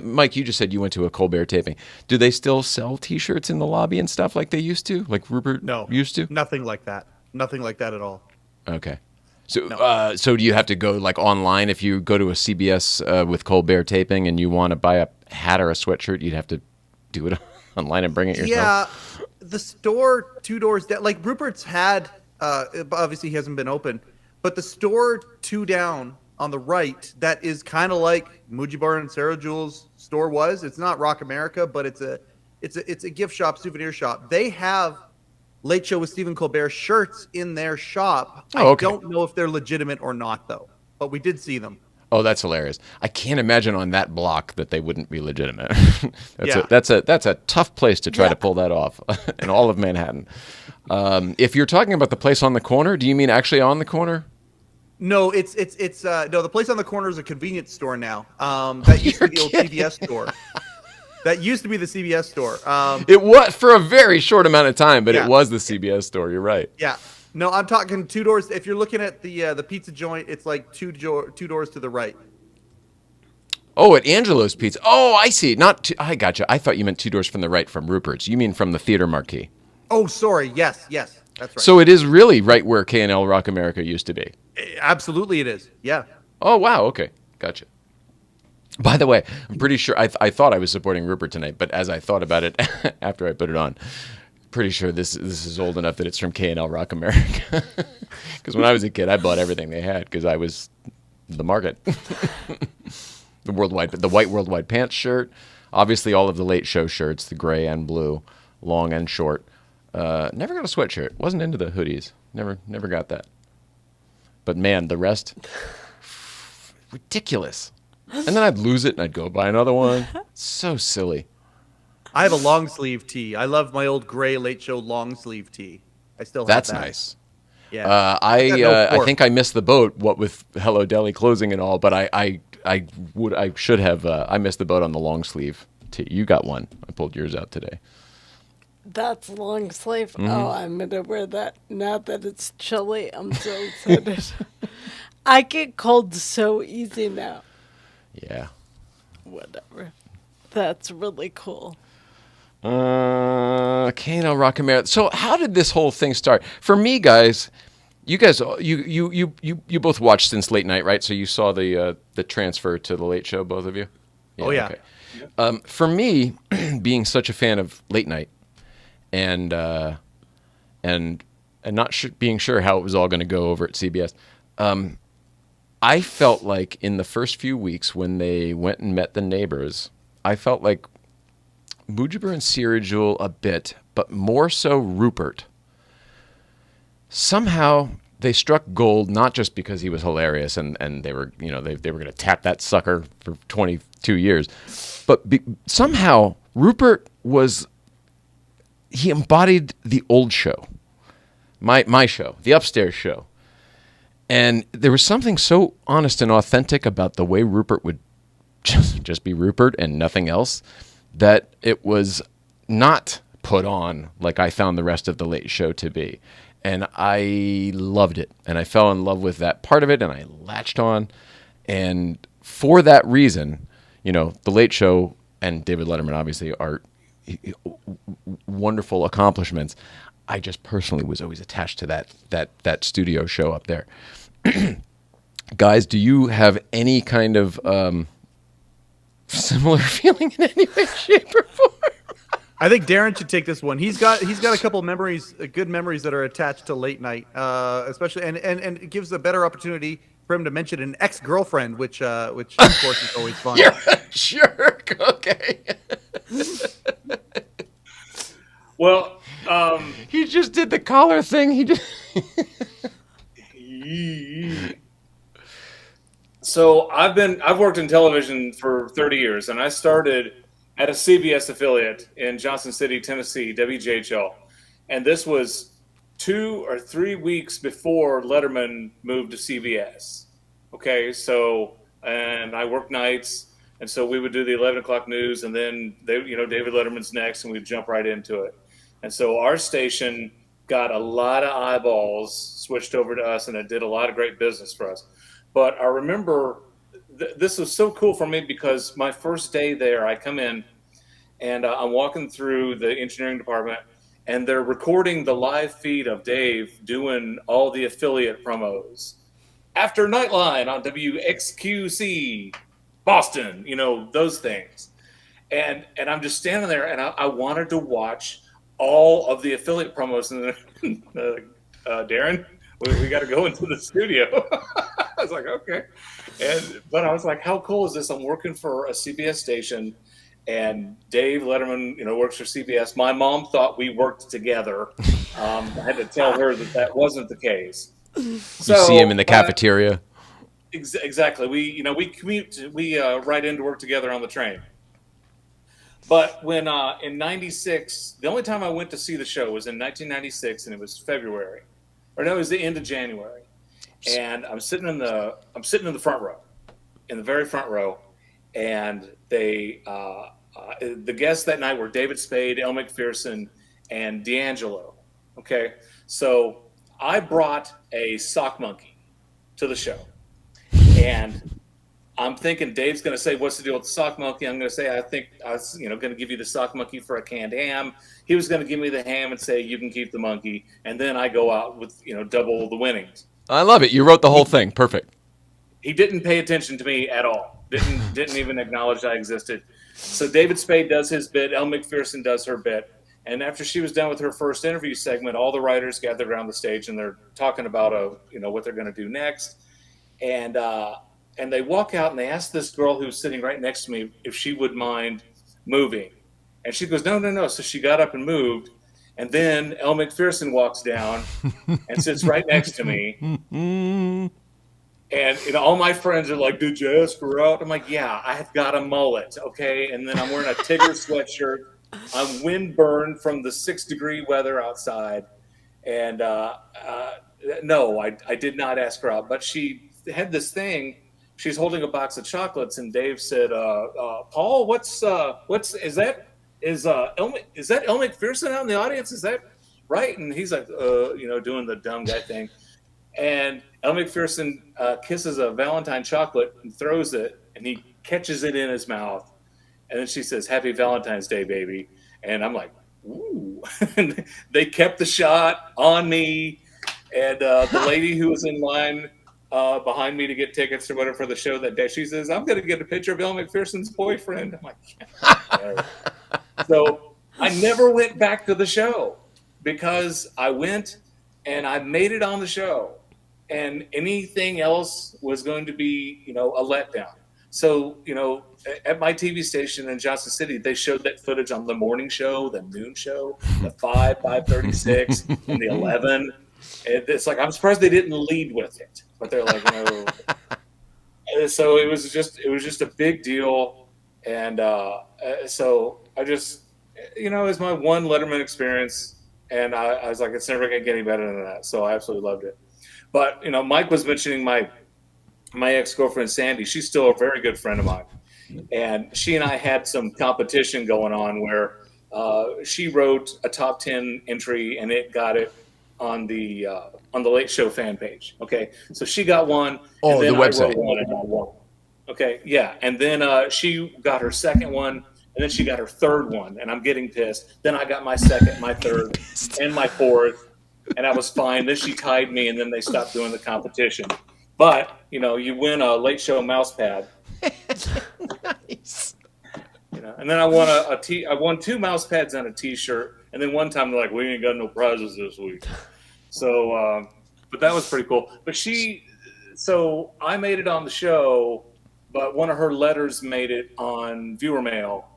Mike, you just said you went to a Colbert taping. Do they still sell T-shirts in the lobby and stuff like they used to? Like Rupert used to? Nothing like that. Nothing like that at all. Okay. So, so do you have to go like online if you go to a CBS with Colbert taping and you want to buy a hat or a sweatshirt? You'd have to do it online and bring it yourself. Yeah, the store 2 doors down, like Rupert's had, obviously he hasn't been open, but the store 2 down on the right, that is kind of like Mujibur and Sirajul's store was. It's not Rock America, but it's a gift shop, souvenir shop. They have Late Show with Stephen Colbert shirts in their shop. Oh, okay. I don't know if they're legitimate or not, though, but we did see them. Oh, that's hilarious. I can't imagine on that block that they wouldn't be legitimate. Yeah. That's a tough place to try to pull that off in all of Manhattan. If you're talking about the place on the corner, do you mean actually on the corner? No, it's no, the place on the corner is a convenience store now. That used to be the old CVS store. That used to be the CBS store. It was for a very short amount of time, but Yeah. it was the CBS store. You're right. Yeah. No, I'm talking 2 doors. If you're looking at the pizza joint, it's like two doors to the right. Oh, at Angelo's Pizza. Oh, I see. I gotcha. I thought you meant 2 doors from the right from Rupert's. You mean from the theater marquee. Oh, sorry. Yes. That's right. So it is really right where K&L Rock America used to be. Absolutely, it is. Yeah. Oh, wow. Okay. Gotcha. By the way, I'm pretty sure I thought I was supporting Rupert tonight, but as I thought about it after I put it on, pretty sure this is old enough that it's from K&L Rock America. Because when I was a kid, I bought everything they had because I was the market. The white worldwide pants shirt, obviously all of the Late Show shirts, the gray and blue, long and short. Never got a sweatshirt. Wasn't into the hoodies. Never got that. But man, the rest, ridiculous. And then I'd lose it and I'd go buy another one. So silly. I have a long sleeve tee. I love my old gray Late Show long sleeve tee. I still have That's that. nice. Yeah. I think I missed the boat. What with Hello-Deli closing and all, but I should have. I missed the boat on the long sleeve tee. You got one. I pulled yours out today. That's long sleeve. Mm-hmm. Oh, I'm gonna wear that now that it's chilly. I'm so excited. I get cold so easy now. Yeah. Whatever. That's really cool. K&L Rock America. So how did this whole thing start? For me, guys, you both watched since late night, right? So you saw the transfer to the Late Show, both of you. Oh yeah. Okay. For me, being such a fan of late night, and not being sure how it was all going to go over at CBS, I felt like in the first few weeks when they went and met the neighbors, I felt like Mujibur and Sirajul a bit, but more so Rupert. Somehow they struck gold, not just because he was hilarious and they were, they were going to tap that sucker for 22 years, but somehow Rupert he embodied the old show, my show, the upstairs show. And there was something so honest and authentic about the way Rupert would just be Rupert and nothing else, that it was not put on like I found the rest of the Late Show to be. And I loved it. And I fell in love with that part of it, and I latched on. And for that reason, the Late Show and David Letterman obviously are wonderful accomplishments. I just personally was always attached to that studio show up there. Guys, do you have any kind of similar feeling in any way, shape, or form? I think Darin should take this one. He's got a couple memories, good memories that are attached to late night, especially, and it gives a better opportunity for him to mention an ex-girlfriend, which of course is always fun. You're a jerk. Okay. Well, he just did the collar thing. He just. So I've worked in television for 30 years, and I started at a CBS affiliate in Johnson City, Tennessee, WJHL. And this was 2 or 3 weeks before Letterman moved to CBS. Okay, and I worked nights, and so we would do the 11 o'clock news, and then David Letterman's next, and we'd jump right into it. And so our station got a lot of eyeballs switched over to us, and it did a lot of great business for us. But I remember this was so cool for me because my first day there, I come in and I'm walking through the engineering department, and they're recording the live feed of Dave doing all the affiliate promos. After Nightline on WXQC, Boston, those things. And I'm just standing there, and I wanted to watch all of the affiliate promos. And Darin, we got to go into the studio. I was like, okay. But I was like, how cool is this? I'm working for a CBS station, and Dave Letterman, works for CBS. My mom thought we worked together. I had to tell her that wasn't the case. So, you see him in the cafeteria. Exactly. We commute. We ride into work together on the train. But when in '96, the only time I went to see the show was in 1996, and it was February, or no, it was the end of January. And I'm sitting in the front row, in the very front row, and they the guests that night were David Spade, Elle McPherson, and D'Angelo. Okay, so I brought a sock monkey to the show, and I'm thinking Dave's going to say, "What's the deal with the sock monkey?" I'm going to say, "I think I was, going to give you the sock monkey for a canned ham." He was going to give me the ham and say, "You can keep the monkey." And then I go out with, double the winnings. I love it. You wrote the whole thing. Perfect. He didn't pay attention to me at all. Didn't even acknowledge I existed. So David Spade does his bit. Elle McPherson does her bit. And after she was done with her first interview segment, all the writers gathered around the stage and they're talking about, what they're going to do next. And they walk out and they ask this girl who's sitting right next to me if she would mind moving. And she goes, no. So she got up and moved. And then Elle McPherson walks down and sits right next to me. And all my friends are like, "Did you ask her out?" I'm like, "Yeah, I have got a mullet, okay?" And then I'm wearing a Tigger sweatshirt. I'm windburned from the 6-degree weather outside. And no, I did not ask her out. But she had this thing. She's holding a box of chocolates, and Dave said, "Paul, is that Elle McPherson out in the audience? Is that right?" And he's like, doing the dumb guy thing. And Elle McPherson kisses a Valentine chocolate and throws it, and he catches it in his mouth. And then she says, "Happy Valentine's Day, baby." And I'm like, ooh. And they kept the shot on me. And the lady who was in line behind me to get tickets or whatever for the show that day, she says, "I'm going to get a picture of Elle McPherson's boyfriend." I'm like, yeah. So I never went back to the show because I went and I made it on the show. And anything else was going to be, a letdown. So, at my TV station in Johnson City, they showed that footage on the morning show, the noon show, the 5:36, and the 11. It's like, I'm surprised they didn't lead with it, but they're like, no. So it was just a big deal. And so I just, it was my one Letterman experience. And I was like, it's never going to get any better than that. So I absolutely loved it. But, Mike was mentioning my ex-girlfriend, Sandy. She's still a very good friend of mine. And she and I had some competition going on where she wrote a top 10 entry and it got it on the Late Show fan page. Okay. So she got one. Oh, and then the website. I wrote one and I won. Okay. Yeah. And then she got her second one. And then she got her third one. And I'm getting pissed. Then I got my second, my third, and my fourth. And I was fine. Then she tied me, and then they stopped doing the competition. But, you win a Late Show mouse pad. Nice. And then I won I won 2 mouse pads and a T-shirt. And then one time they're like, "We ain't got no prizes this week." So, but that was pretty cool. But so I made it on the show, but one of her letters made it on viewer mail.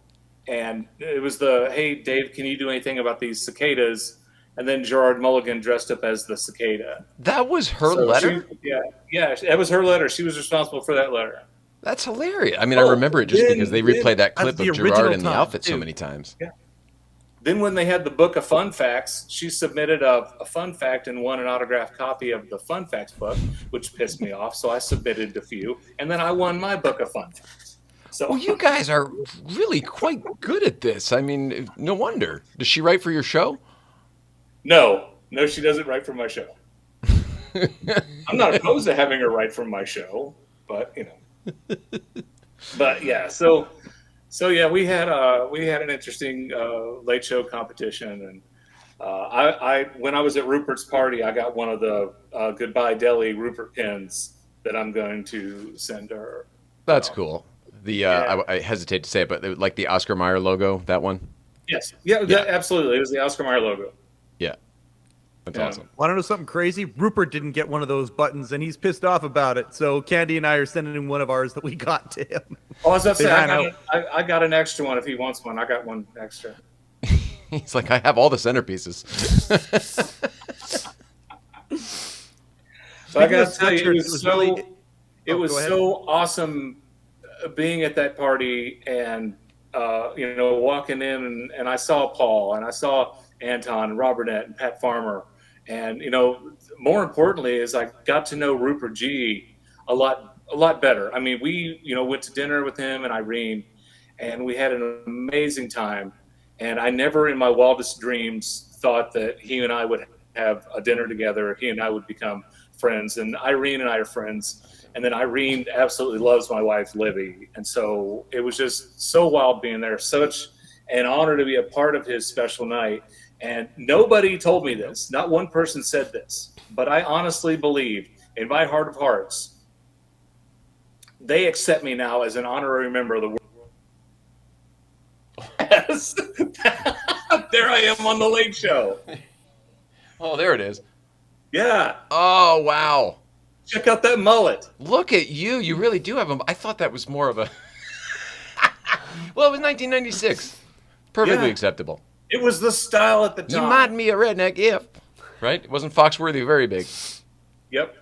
And it was "Hey, Dave, can you do anything about these cicadas?" And then Gerard Mulligan dressed up as the cicada. That was her letter? Yeah, that was her letter. She was responsible for that letter. That's hilarious. I mean, I remember it just because they replayed that clip of Gerard in the outfit so many times. Yeah. Then when they had the book of fun facts, she submitted a fun fact and won an autographed copy of the fun facts book, which pissed me off. So I submitted a few, and then I won my book of fun facts. So Well, you guys are really quite good at this. I mean, no wonder. Does she write for your show? No, she doesn't write for my show. I'm not opposed to having her write for my show, but But yeah, so yeah, we had an interesting late show competition, and I when I was at Rupert's party, I got one of the Goodbye Deli Rupert pins that I'm going to send her. That's cool. The I hesitate to say it, but like the Oscar Mayer logo, that one. Yes, yeah. Absolutely. It was the Oscar Mayer logo. Yeah, that's awesome. Want to know something crazy? Rupert didn't get one of those buttons, and he's pissed off about it. So Candy and I are sending him one of ours that we got to him. Oh, I was about to say, I got an extra one if he wants one. I got one extra. He's like, I have all the centerpieces. So I got to tell you, it was so awesome being at that party and walking in and I saw Paul and I saw Anton and Robert Burnett and Pat Farmer, and more importantly is I got to know Rupert G a lot better. I mean, we went to dinner with him and Irene, and we had an amazing time. And I never in my wildest dreams thought that he and I would have a dinner together. He and I would become friends, and Irene and I are friends. And then Irene absolutely loves my wife, Libby. And so it was just so wild being there. Such an honor to be a part of his special night. And nobody told me this. Not one person said this. But I honestly believe, in my heart of hearts, they accept me now as an honorary member of the world. Yes. There I am on the Late Show. Oh, there it is. Yeah. Oh, wow. Check out that mullet. Look at you. You really do have a... I thought that was more of a... Well, it was 1996. Perfectly acceptable. It was the style at the time. You might be a redneck if... Right? It wasn't Foxworthy very big. Yep.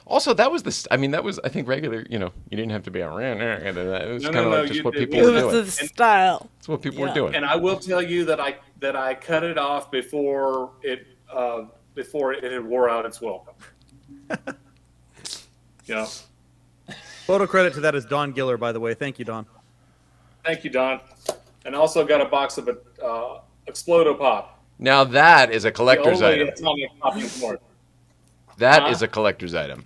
Also, that was the... I mean, that was, I think, regular... You know, you didn't have to be a... It was kind of like just what people were It doing. was the style. That's what people were doing. And I will tell you that I cut it off before it had wore out its welcome. You know. Photo credit to that is Don Giller, by the way. Thank you, Don. Thank you, Don. And also got a box of Explodo Pop. Now that is a collector's The only item. atomic pop in the world. That is a collector's item.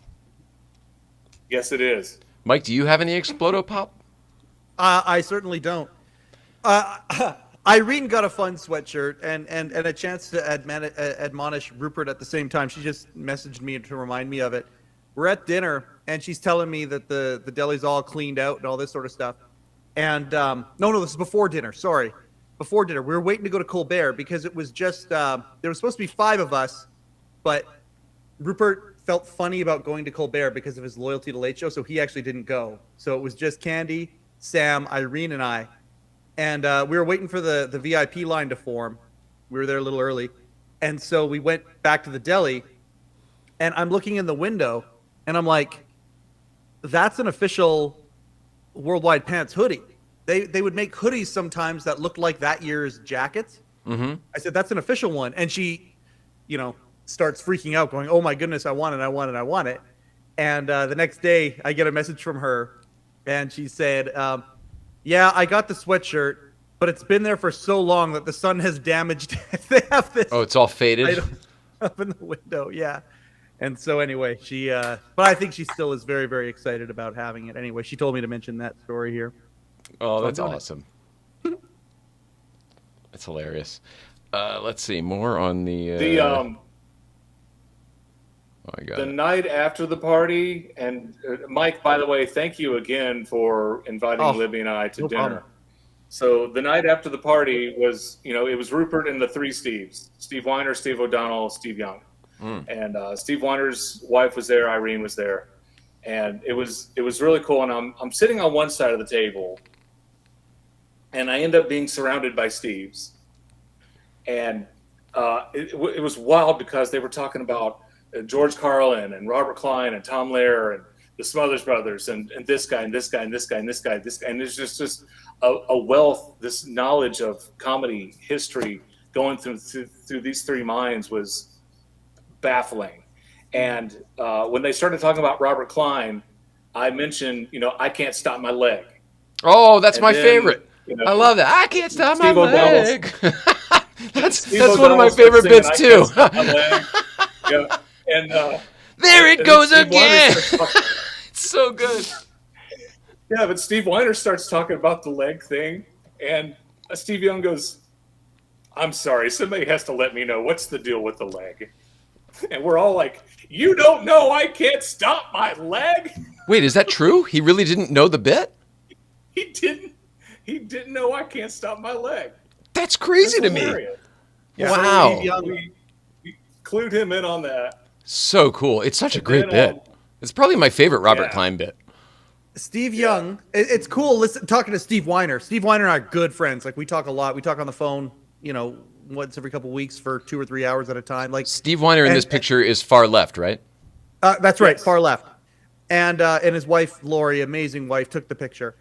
Yes, it is. Mike, do you have any Explodo Pop? I certainly don't. Irene got a fun sweatshirt and a chance to admonish Rupert at the same time. She just messaged me to remind me of it. We're at dinner, and she's telling me that the deli's all cleaned out and all this sort of stuff. And no, this is before dinner. Sorry, before dinner. We were waiting to go to Colbert because it was just there was supposed to be 5 of us, but Rupert felt funny about going to Colbert because of his loyalty to Late Show, so he actually didn't go. So it was just Candy, Sam, Irene, and I. And we were waiting for the VIP line to form. We were there a little early. And so we went back to the deli, and I'm looking in the window, and I'm like, that's an official Worldwide Pants hoodie. They would make hoodies sometimes that looked like that year's jackets. Mm-hmm. I said, that's an official one. And she, starts freaking out, going, oh my goodness, I want it. And the next day, I get a message from her, and she said, yeah, I got the sweatshirt, but it's been there for so long that the sun has damaged it. They have this. Oh, it's all faded? Up in the window, yeah. And so anyway, she, but I think she still is very, very excited about having it. Anyway, she told me to mention that story here. Oh, So that's I'm doing awesome. That's hilarious. Let's see, more on the... oh my God. The night after the party, and Mike, by the way, thank you again for inviting Libby and I to no dinner. problem. So the night after the party was, it was Rupert and the 3 Steves: Steve Weiner, Steve O'Donnell, Steve Young. And Steve Weiner's wife was there, Irene was there, and it was really cool. And I'm sitting on one side of the table, and I end up being surrounded by Steves, and it was wild because they were talking about George Carlin and Robert Klein and Tom Lehrer and the Smothers Brothers and this guy and this guy and this guy and this guy, and there's just a wealth, this knowledge of comedy history going through these 3 minds was baffling. And when they started talking about Robert Klein, I mentioned, I can't stop my leg. Oh, that's my favorite. You know, I love that. I can't stop my Steve O'Donnell's- leg. That's one of my O'Donnell's favorite singing, bits "I too. can't stop my leg." Yeah. And There it and goes Steve Weiner again. starts talking- It's so good. Yeah, but Steve Weiner starts talking about the leg thing, and Steve Young goes, "I'm sorry, somebody has to let me know what's the deal with the leg." And we're all like, "You don't know I can't stop my leg?" Wait, is that true? He really didn't know the bit? He didn't know I can't stop my leg. That's crazy to me. Hilarious. Yeah. Wow. Steve Young, We clued him in on that. So cool. It's such a great then, bit. It's probably my favorite Robert yeah. Klein bit. Steve Young, it's cool talking to Steve Weiner. Steve Weiner and I are good friends. Like, we talk a lot. We talk on the phone, once every couple weeks for 2 or 3 hours at a time. Like, Steve Weiner in this picture is far left, right? that's right, Yes. far left. And his wife, Lori, amazing wife, took the picture.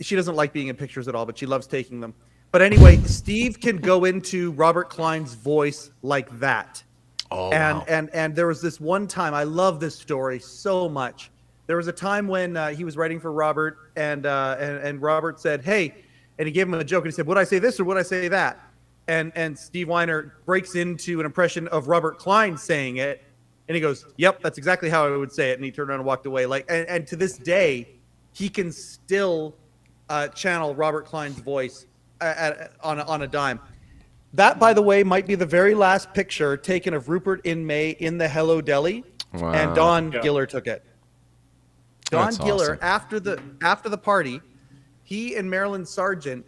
She doesn't like being in pictures at all, but she loves taking them. But anyway, Steve can go into Robert Klein's voice like that. Oh, and, wow. and there was this one time, I love this story so much. There was a time when he was writing for Robert, and Robert said, "Hey," and he gave him a joke, and he said, "Would I say this or would I say that?" And Steve Weiner breaks into an impression of Robert Klein saying it, And he goes, "Yep, that's exactly how I would say it." And he turned around and walked away. Like, and to this day, he can still channel Robert Klein's voice on a dime. That, by the way, might be the very last picture taken of Rupert in May in the Hello-Deli, and Don Giller took it. Don That's Giller, awesome. after the party, he and Marilyn Sargent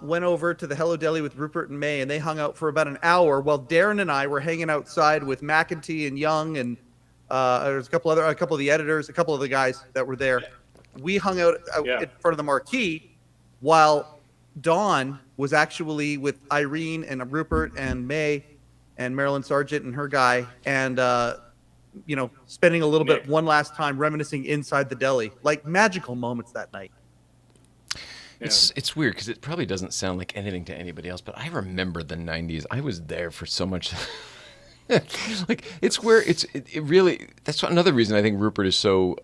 went over to the Hello-Deli with Rupert and May, and they hung out for about an hour while Darin and I were hanging outside with McEntee and Young, and there's a couple of the editors, a couple of the guys that were there. We hung out in front of the marquee while Dawn was actually with Irene and Rupert and May and Marilyn Sargent and her guy, and spending a little bit one last time reminiscing inside the deli. Like, magical moments that night. It's weird because it probably doesn't sound like anything to anybody else, but I remember the 90s. I was there for so much. Like, it's where it really, that's another reason I think Rupert is so,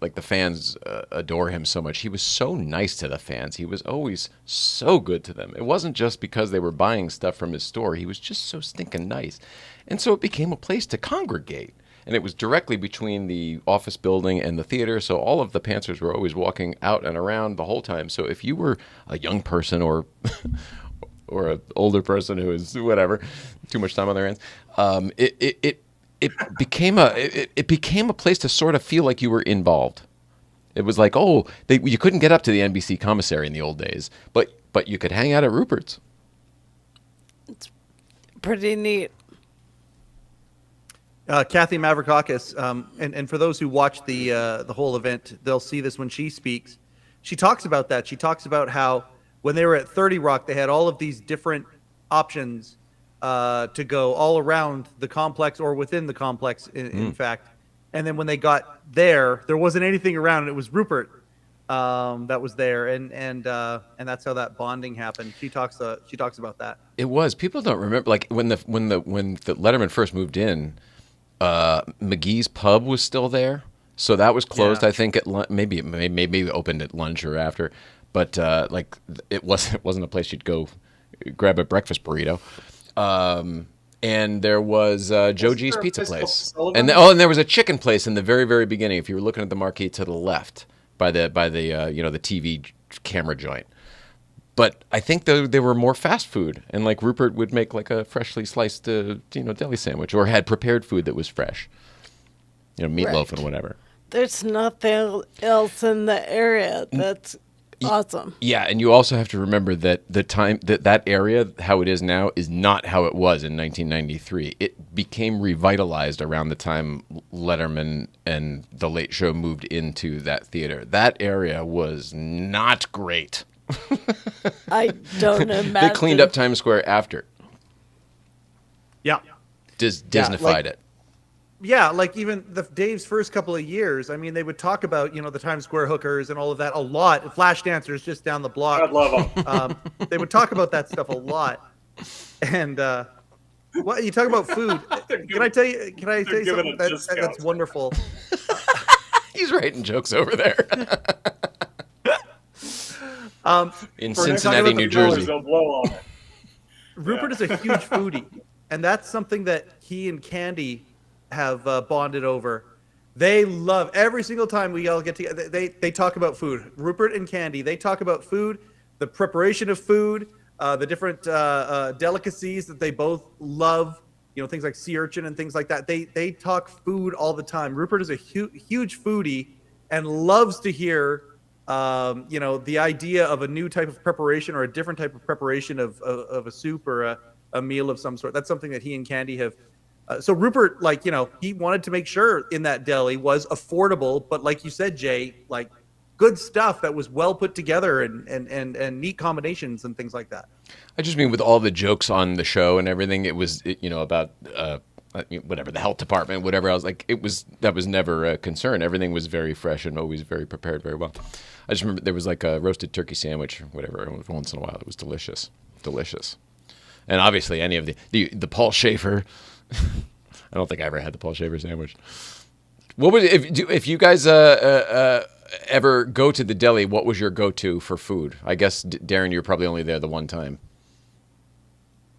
like, the fans adore him so much. He was so nice to the fans. He was always so good to them. It wasn't just because they were buying stuff from his store. He was just so stinking nice. And so it became a place to congregate. And it was directly between the office building and the theater, so all of the Panthers were always walking out and around the whole time. So if you were a young person or or an older person who is whatever, too much time on their hands, it became a place to sort of feel like you were involved. It was like, you couldn't get up to the NBC commissary in the old days, but you could hang out at Rupert's. It's pretty neat. Kathy Mavrakakis, and for those who watch the whole event, they'll see this when she speaks. She talks about that. She talks about how when they were at 30 Rock, they had all of these different options to go all around the complex or within the complex, in fact. And then when they got there wasn't anything around. It was Rupert that was there, and that's how that bonding happened. She talks about that. It was. People don't remember, like, when the Letterman first moved in. McGee's Pub was still there, so that was closed. I think at maybe it opened at lunch or after, but like it wasn't a place you'd go grab a breakfast burrito. And there was Joe G's Pizza Place, and there was a chicken place in the very, very beginning. If you were looking at the marquee to the left by the the TV camera joint. But I think they were more fast food, and like Rupert would make like a freshly sliced deli sandwich, or had prepared food that was fresh, meatloaf and whatever. There's nothing else in the area that's awesome. Yeah, and you also have to remember that the time that area, how it is now, is not how it was in 1993. It became revitalized around the time Letterman and The Late Show moved into that theater. That area was not great. I don't imagine. They cleaned up Times Square after. Yeah. Disneyfied it. Yeah, like even Dave's first couple of years, I mean, they would talk about, the Times Square hookers and all of that a lot. Flash dancers just down the block. I love them. They would talk about that stuff a lot. And you talk about food. Can I tell you something that's wonderful? He's writing jokes over there. In Cincinnati, New Jersey. Rupert is a huge foodie, and that's something that he and Candy have bonded over. They love every single time we all get together. They talk about food. Rupert and Candy, they talk about food, the preparation of food, the different delicacies that they both love. Things like sea urchin and things like that. They talk food all the time. Rupert is a huge foodie and loves to hear the idea of a new type of preparation or a different type of preparation of a soup or a meal of some sort. That's something that he and Candy have. So Rupert, he wanted to make sure in that deli was affordable, but like you said, Jay, like good stuff that was well put together and neat combinations and things like that. I just mean with all the jokes on the show and everything, it was, about whatever, the health department, whatever else, that was never a concern. Everything was very fresh and always very prepared very well. I just remember there was like a roasted turkey sandwich or whatever once in a while. It was delicious. And obviously any of the Paul Schaefer, I don't think I ever had the Paul Schaefer sandwich. What was if you guys ever go to the deli, what was your go-to for food? I guess, Darin, you're probably only there the one time.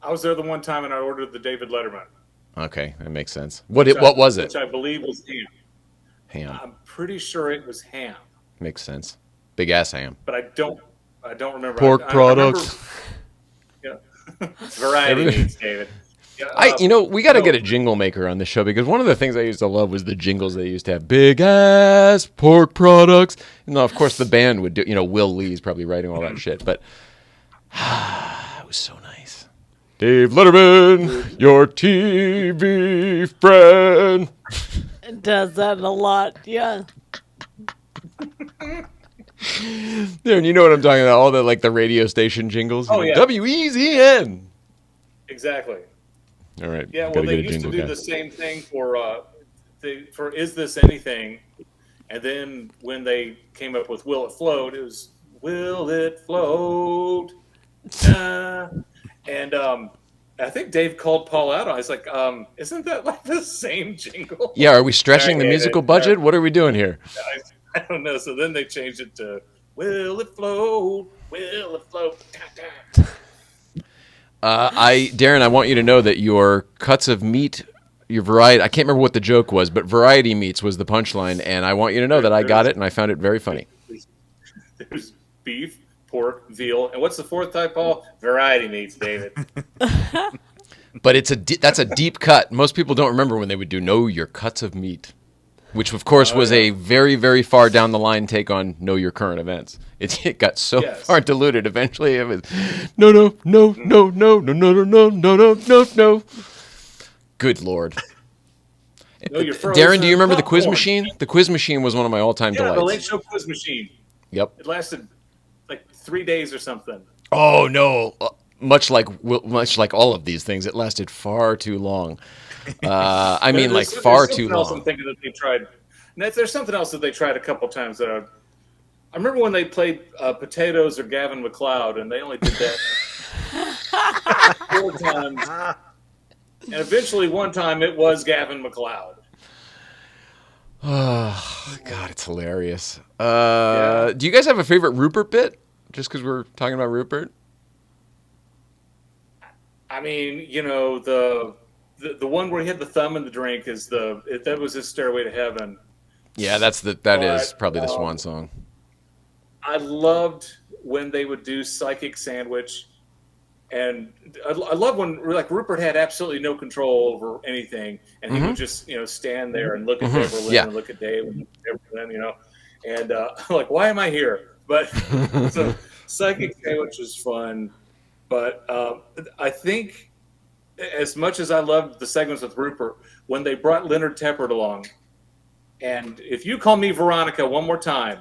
I was there the one time and I ordered the David Letterman. Okay, that makes sense. What was it? Which I believe was ham. Ham. I'm pretty sure it was ham, Makes sense. Big ass ham. but I don't remember. Pork I products. remember, variety meats, David. We got to get a jingle maker on the show because one of the things I used to love was the jingles they used to have. Big ass pork products. And of course, the band would do. Will Lee's probably writing all that shit, but it was so nice. Dave Letterman, your TV friend. It does that a lot, yeah. There, and you know what I'm talking about? All the radio station jingles. Oh, yeah. WEZN. Exactly. All right. Yeah, gotta well, they get a used to jingle do guy. the same thing for Is This Anything? And then when they came up with Will It Float, it was Will It Float? And I think Dave called Paul out on it. He's like, isn't that like the same jingle? Yeah, are we stretching the musical budget? What are we doing here? I don't know. So then they changed it to Will It Float? Will It Float? Darin, I want you to know that your cuts of meat, your variety, I can't remember what the joke was, but variety meats was the punchline, and I want you to know that I got it, and I found it very funny. There's beef, pork, veal, and what's the fourth type, Paul? Variety meats, David. But that's a deep cut. Most people don't remember when they would do Know Your Cuts of Meat, which, of course, was a very, very far down the line take on Know Your Current Events. It got so far diluted. Eventually, it was no. Good Lord. Darin, do you remember the quiz machine? The quiz machine was one of my all-time delights. The Late Show quiz machine. Yep. It lasted like 3 days or something. Oh no! Much like all of these things, it lasted far too long. I mean, like far too long. I'm thinking that they tried. There's something else that they tried a couple times. I remember when they played Potatoes or Gavin McLeod, and they only did that 4 times. And eventually, one time, it was Gavin McLeod. Oh, God, it's hilarious. Do you guys have a favorite Rupert bit? Just because we're talking about Rupert? I mean, the one where he had the thumb in the drink that was his Stairway to Heaven. Yeah, that is probably the swan song. I loved when they would do Psychic Sandwich, and I love when Rupert had absolutely no control over anything, and he would just stand there and look at Beverly and look at Dave and Beverly, and like, why am I here? But so Psychic Sandwich was fun, but I think as much as I loved the segments with Rupert, when they brought Leonard Teppert along, and if you call me Veronica one more time,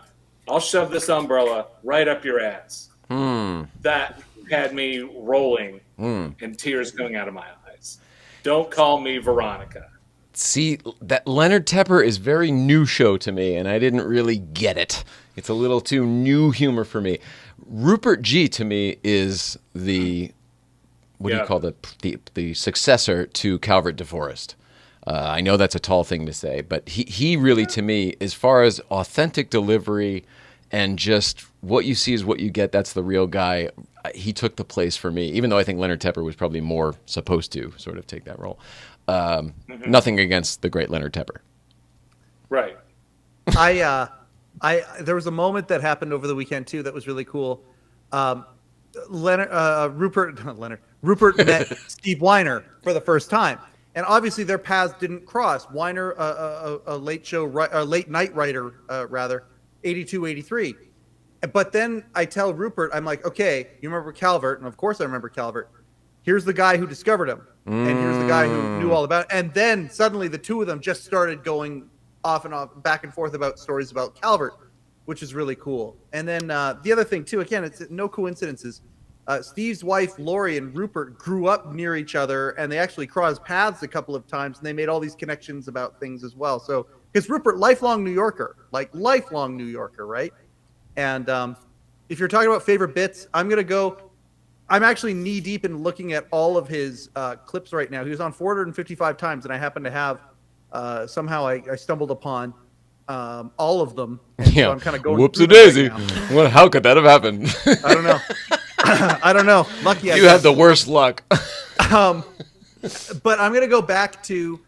I'll shove this umbrella right up your ass. That had me rolling and tears coming out of my eyes. Don't call me Veronica. See, that Leonard Teppert is very new show to me, and I didn't really get it. It's a little too new humor for me. Rupert G to me is the what do you call the successor to Calvert DeForest. I know that's a tall thing to say, but he really, to me, as far as authentic delivery and just what you see is what you get, that's the real guy. He took the place for me, even though I think Leonard Teppert was probably more supposed to sort of take that role. Nothing against the great Leonard Teppert. Right. There was a moment that happened over the weekend too that was really cool. Rupert met Steve Weiner for the first time, and obviously their paths didn't cross. Weiner, a late night writer, rather, 82, 83. But then I tell Rupert, I'm like, okay, you remember Calvert, and of course I remember Calvert. Here's the guy who discovered him, and here's the guy who knew all about it. And then suddenly the two of them just started going off and back and forth about stories about Calvert, which is really cool. And then the other thing too, again, it's no coincidences. Steve's wife Lori and Rupert grew up near each other, and they actually crossed paths a couple of times, and they made all these connections about things as well. So, because Rupert, lifelong New Yorker, right? And if you're talking about favorite bits, I'm actually knee deep in looking at all of his clips right now. He was on 455 times, and I happen to have somehow I stumbled upon all of them. And so I'm kind of going. Whoopsie-daisy! Right, well, how could that have happened? I don't know. I don't know. Lucky I you had the worst luck. But I'm going to go back to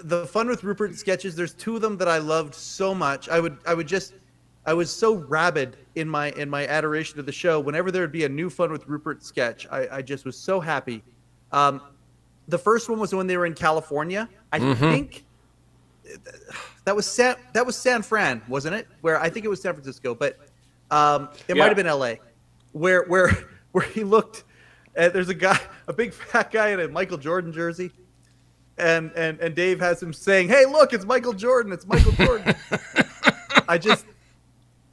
the Fun with Rupert sketches. There's two of them that I loved so much. I was so rabid in my adoration of the show. Whenever there would be a new Fun with Rupert sketch, I just was so happy. The first one was when they were in California. I think that was San Fran, wasn't it? Where I think it was San Francisco, but it might have been LA, where he looked. There's a big fat guy in a Michael Jordan jersey, and Dave has him saying, "Hey, look, it's Michael Jordan. It's Michael Jordan."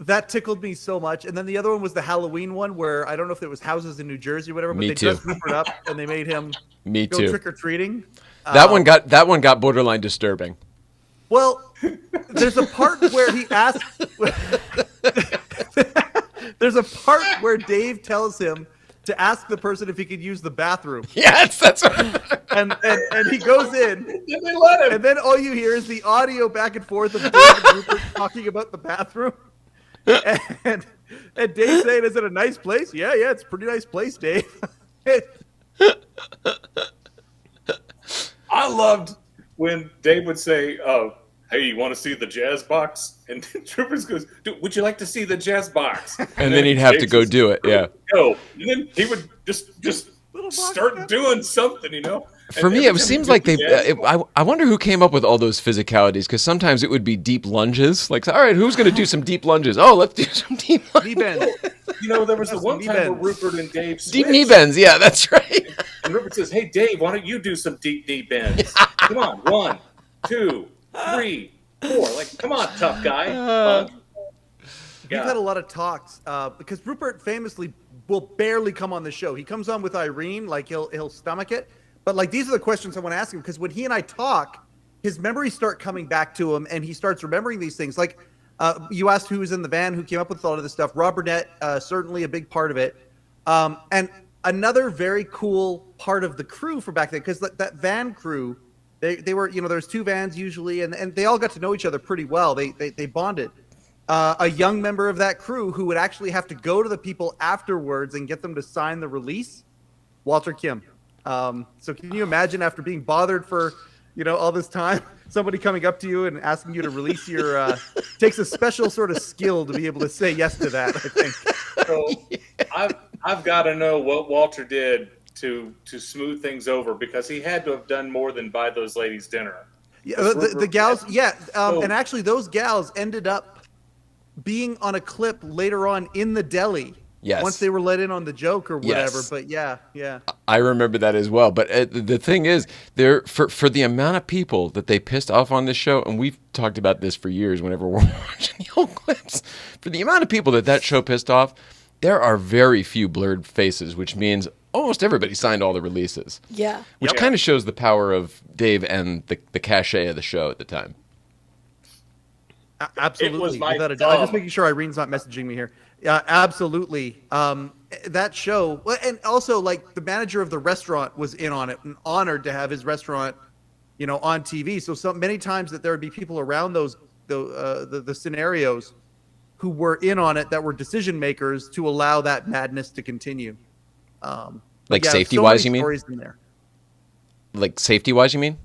That tickled me so much. And then the other one was the Halloween one, where I don't know if it was houses in New Jersey or whatever, but dressed Rupert up and they made him go trick or treating. That one got borderline disturbing. Well, there's a part where he asks. There's a part where Dave tells him to ask the person if he could use the bathroom. Yes, that's right. And he goes in, And they let him. and then all you hear is the audio back and forth of Dave and Rupert talking about the bathroom. And Dave saying, "Is it a nice place?" Yeah, it's a pretty nice place, Dave. I loved when Dave would say, "Oh, hey, you want to see the jazz box?" And Troopers goes, "Dude, would you like to see the jazz box?" And then he'd have to go do it. Yeah. Go. And then he would just start doing something, you know. For me, it seems like I wonder who came up with all those physicalities, because sometimes it would be deep lunges. Like, all right, who's going to do some deep lunges? Oh, let's do some deep lunges. Knee bend. You know, there was the one time where Rupert and Dave switched. Deep knee bends. Yeah, that's right. And Rupert says, "Hey, Dave, why don't you do some deep knee bends? Come on, 1, 2, 3, 4. Like, come on, tough guy." We've had a lot of talks because Rupert famously will barely come on the show. He comes on with Irene, like he'll stomach it. But like, these are the questions I want to ask him, because when he and I talk, his memories start coming back to him, and he starts remembering these things. Like you asked who was in the van, who came up with all of this stuff. Rob Burnett, certainly a big part of it. And another very cool part of the crew for back then, because that van crew, they were, you know, there's two vans usually, and they all got to know each other pretty well. They bonded. A young member of that crew who would actually have to go to the people afterwards and get them to sign the release, Walter Kim. So can you imagine, after being bothered for, you know, all this time, somebody coming up to you and asking you to release your, takes a special sort of skill to be able to say yes to that, I think. So I've got to know what Walter did to smooth things over, because he had to have done more than buy those ladies dinner. Yeah, the gals, and actually those gals ended up being on a clip later on in the deli. Yes. Once they were let in on the joke or whatever. Yes. But yeah. I remember that as well. But the thing is, for the amount of people that they pissed off on this show, and we've talked about this for years whenever we're watching the old clips, for the amount of people that show pissed off, there are very few blurred faces, which means almost everybody signed all the releases. Yeah. Which kind of shows the power of Dave and the cachet of the show at the time. Absolutely. Without a doubt. I'm just making sure Irene's not messaging me here. Absolutely. That show, and also like the manager of the restaurant was in on it, and honored to have his restaurant, you know, on TV. So many times that there would be people around the scenarios who were in on it that were decision makers to allow that madness to continue. Like safety-wise, you mean? Stories in there. Like safety-wise, you mean?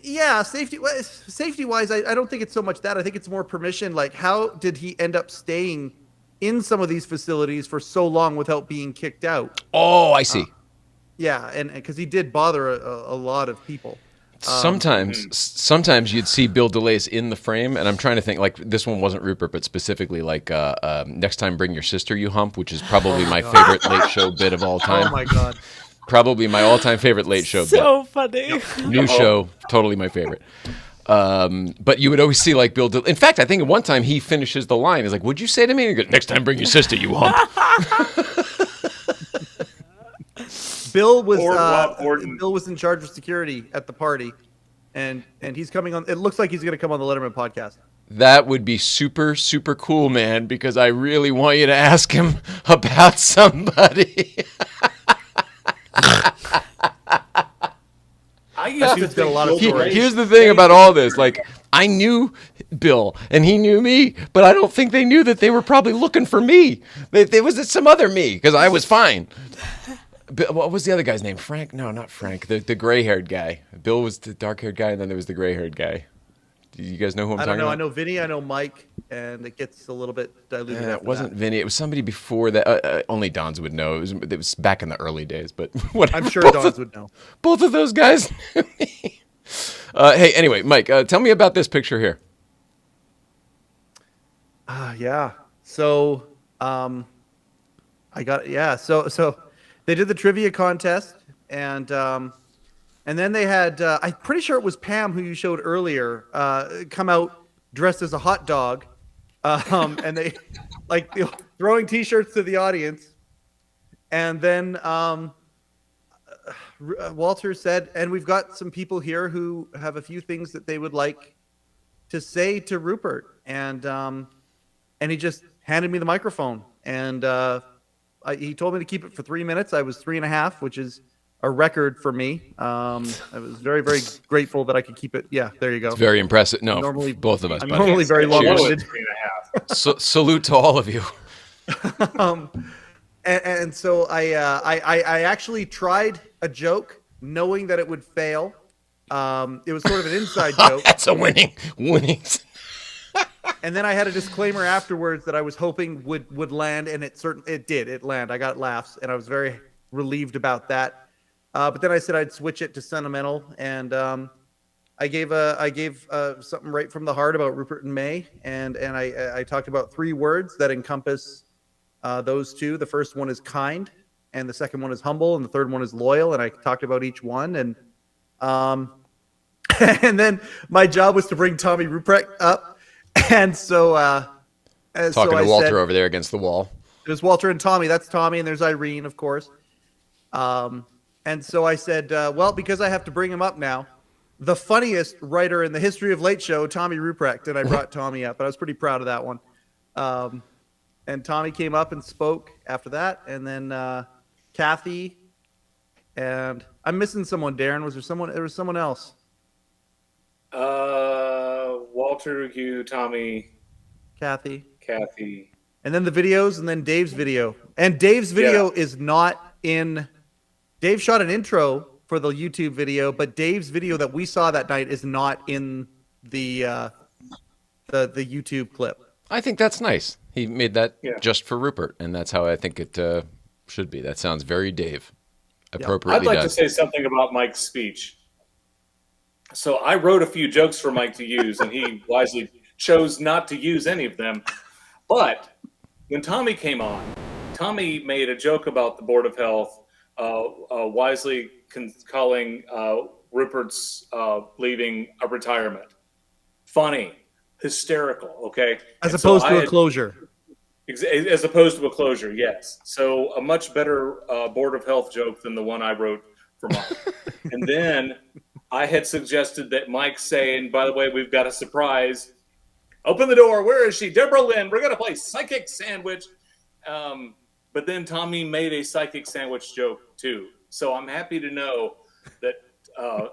Yeah, safety-wise, I don't think it's so much that. I think it's more permission. Like, how did he end up staying in some of these facilities for so long without being kicked out? Oh, I see. Yeah, and because he did bother a lot of people. Sometimes you'd see Bill DeLace in the frame, and I'm trying to think, like, this one wasn't Rupert, but specifically, like, Next Time Bring Your Sister, You Hump, which is probably my favorite late show bit of all time. Oh, my God. Probably my all-time favorite late show bit. So funny. New show, totally my favorite. But you would always see, like, Bill in fact, I think at one time he finishes the line. He's like, "What'd you say to me?" And he goes, "Next time bring your sister, you hump." Bill was in charge of security at the party, and he's coming on. It looks like he's going to come on the Letterman podcast. That would be super, super cool, man, because I really want you to ask him about somebody. I used to think a lot of stories. Here's the thing about all this. Like, I knew Bill, and he knew me, but I don't think they knew that they were probably looking for me. There was some other me, because I was fine. What was the other guy's name? Frank? No, not Frank. The gray-haired guy. Bill was the dark-haired guy, and then there was the gray-haired guy. Do you guys know who I'm talking about? I know Vinny. I know Mike, and it gets a little bit diluted. It wasn't Vinny. It was somebody before that. Only Dons would know. It was back in the early days, but whatever. I'm sure Dons would know. Both of those guys knew me. Hey, anyway, Mike, tell me about this picture here. Yeah. So, So they did the trivia contest, and then they had, I'm pretty sure it was Pam who you showed earlier, come out dressed as a hot dog, and they throwing T-shirts to the audience, and then Walter said, and we've got some people here who have a few things that they would like to say to Rupert, and he just handed me the microphone, and he told me to keep it for 3 minutes. I was 3.5, which is a record for me. I was very, very grateful that I could keep it. Yeah, there you go. It's very impressive. No, normally, both of us. I'm normally very long-winded. Salute to all of you. And so I actually tried a joke, knowing that it would fail. It was sort of an inside joke. That's a winning. And then I had a disclaimer afterwards that I was hoping would land, and it did. It landed. I got laughs, and I was very relieved about that. But then I said I'd switch it to sentimental, and I gave something right from the heart about Rupert and May, and I talked about 3 words that encompass those two. The first one is kind, and the second one is humble, and the third one is loyal. And I talked about each one, and and then my job was to bring Tommy Ruprecht up. And so, talking to Walter over there against the wall. There's Walter and Tommy. That's Tommy, and there's Irene, of course. And so I said, well, because I have to bring him up now, the funniest writer in the history of Late Show, Tommy Ruprecht, and I brought Tommy up. But I was pretty proud of that one. And Tommy came up and spoke after that, and then Kathy, and I'm missing someone. Darin, was there someone? There was someone else. Walter, you, Tommy, Kathy, and then the videos, and then Dave's video. And Dave's video is not in. Dave shot an intro for the YouTube video, but Dave's video that we saw that night is not in the YouTube clip. I think that's nice. He made that just for Rupert, and that's how I think it should be. That sounds very Dave. Appropriately I'd like done. to say something about Mike's speech. So I wrote a few jokes for Mike to use, and he wisely chose not to use any of them. But when Tommy came on, Tommy made a joke about the Board of Health, wisely calling Rupert's leaving a retirement. Funny, hysterical, okay? As opposed to a closure. As opposed to a closure, yes. So a much better Board of Health joke than the one I wrote for Mike. And then I had suggested that Mike say, and by the way, we've got a surprise. Open the door. Where is she? Deborah Lynn. We're going to play psychic sandwich. But then Tommy made a psychic sandwich joke too. So I'm happy to know that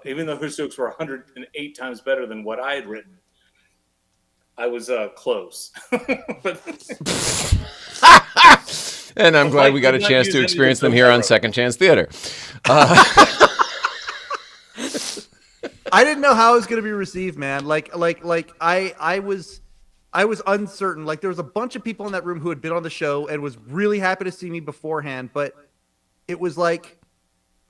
even though his jokes were 108 times better than what I had written, I was close. And I'm glad we got a chance to experience them here on Second Chance Theater. I didn't know how it was going to be received, man. I was uncertain. Like, there was a bunch of people in that room who had been on the show and was really happy to see me beforehand, but it was like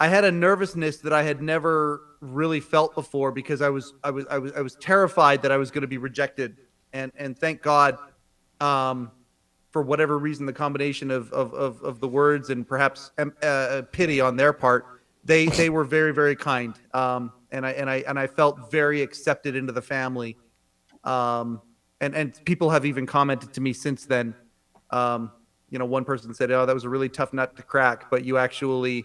I had a nervousness that I had never really felt before, because I was terrified that I was going to be rejected, and thank God, for whatever reason, the combination of the words and perhaps pity on their part, they were very, very kind. And I felt very accepted into the family. And people have even commented to me since then. One person said, "Oh, that was a really tough nut to crack, but you actually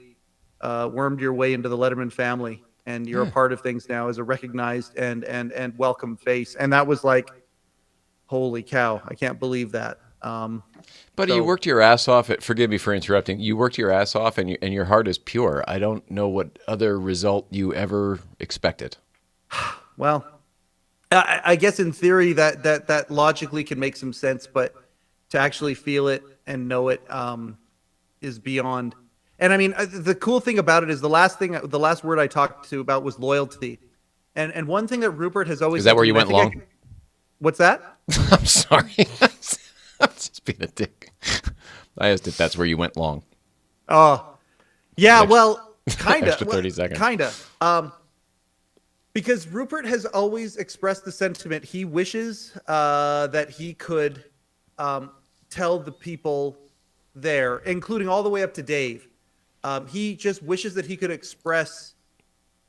wormed your way into the Letterman family, and you're a part of things now as a recognized and welcome face." And that was like, holy cow! I can't believe that. But you worked your ass off. Forgive me for interrupting. You worked your ass off, and your heart is pure. I don't know what other result you ever expected. Well, I guess in theory that logically can make some sense, but to actually feel it and know it is beyond. And I mean, the cool thing about it is the last word I talked to about was loyalty. And one thing that Rupert has always Is that said where to you me, went long? What's that? I'm sorry. I'm just being a dick. I asked if that's where you went long. Oh, yeah. Extra- Well, kind of. extra 30 seconds. Kind of. Because Rupert has always expressed the sentiment he wishes that he could tell the people there, including all the way up to Dave. He just wishes that he could express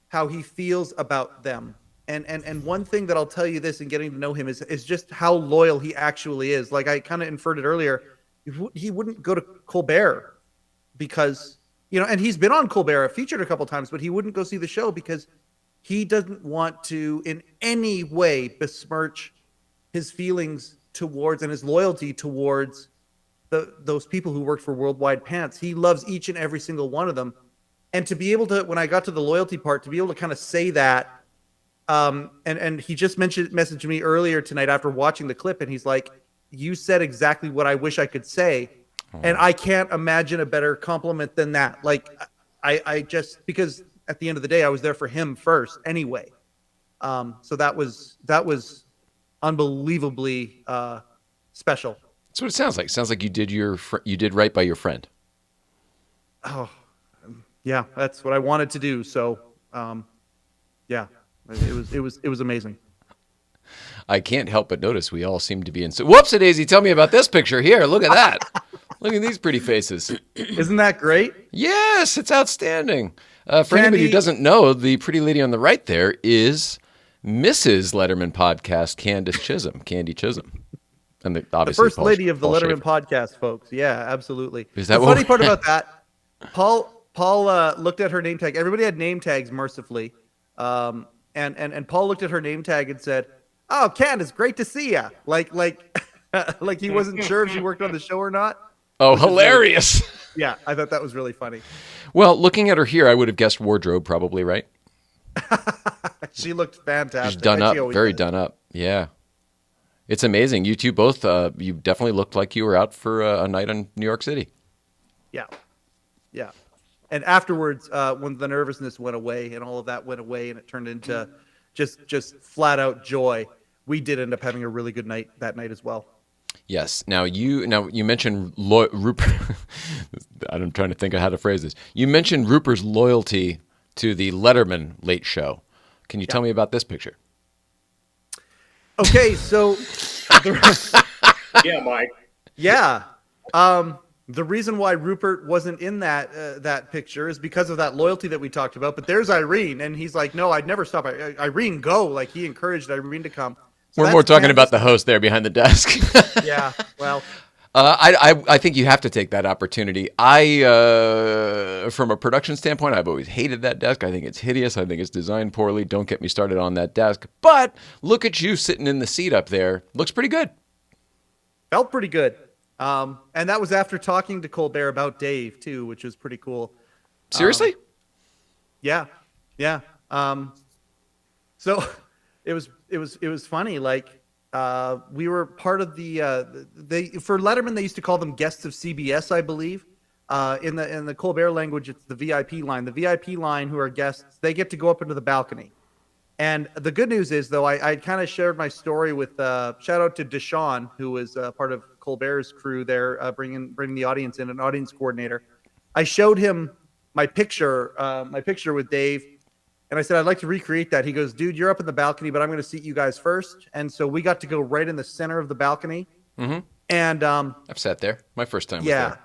how he feels about them. And one thing that I'll tell you this in getting to know him is just how loyal he actually is. Like I kind of inferred it earlier, he wouldn't go to Colbert because, and he's been on Colbert, featured a couple times, but he wouldn't go see the show because he doesn't want to in any way besmirch his feelings towards and his loyalty towards those people who worked for Worldwide Pants. He loves each and every single one of them. And to be able to, when I got to the loyalty part, to be able to kind of say that, and he just messaged me earlier tonight after watching the clip, and he's like, you said exactly what I wish I could say. And I can't imagine a better compliment than that. Like, I just, because at the end of the day, I was there for him first anyway. So that was unbelievably special. That's what it sounds like. It sounds like you did right by your friend. Oh, yeah, that's what I wanted to do. So, yeah, it was amazing. I can't help but notice we all seem to be in. Whoops-a-daisy, tell me about this picture here. Look at that. Look at these pretty faces. Isn't that great? Yes, it's outstanding. For anybody who doesn't know, the pretty lady on the right there is Mrs. Letterman Podcast, Candy Chisholm. And the first lady of the Letterman Podcast, folks. Yeah, absolutely. Is that the funny part about that? Paul looked at her name tag. Everybody had name tags, mercifully. And Paul looked at her name tag and said, "Oh, Candace, great to see ya." Like he wasn't sure if she worked on the show or not. Oh, hilarious. Yeah, I thought that was really funny. Well, looking at her here, I would have guessed wardrobe probably, right? She looked fantastic. She's done up, very done up. Yeah. It's amazing. You two both, you definitely looked like you were out for a night in New York City. Yeah. Yeah. And afterwards, when the nervousness went away and all of that went away and it turned into just flat out joy, we did end up having a really good night that night as well. Yes. Now you mentioned Rupert. I'm trying to think of how to phrase this. You mentioned Rupert's loyalty to the Letterman Late Show. Can you tell me about this picture? Okay, so yeah, Mike. Yeah. The reason why Rupert wasn't in that picture is because of that loyalty that we talked about. But there's Irene, and he's like, "No, I'd never stop. Irene, go!" Like he encouraged Irene to come. So we're more talking about the host there behind the desk. Yeah. Well, I think you have to take that opportunity. From a production standpoint, I've always hated that desk. I think it's hideous. I think it's designed poorly. Don't get me started on that desk. But look at you sitting in the seat up there. Looks pretty good. Felt pretty good. And that was after talking to Colbert about Dave too, which was pretty cool. Seriously? Yeah. So it was funny. Like, we were part of for Letterman, they used to call them guests of CBS, I believe. In the Colbert language, it's the VIP line. The VIP line, who are guests, they get to go up into the balcony. And the good news is, though, I kind of shared my story with shout out to Deshaun, who was part of Colbert's crew there, bringing the audience in, an audience coordinator. I showed him my picture with Dave, and I said, "I'd like to recreate that." He goes, "Dude, you're up in the balcony, but I'm going to seat you guys first." And so we got to go right in the center of the balcony. Mm-hmm. And I've sat there. My first time was there.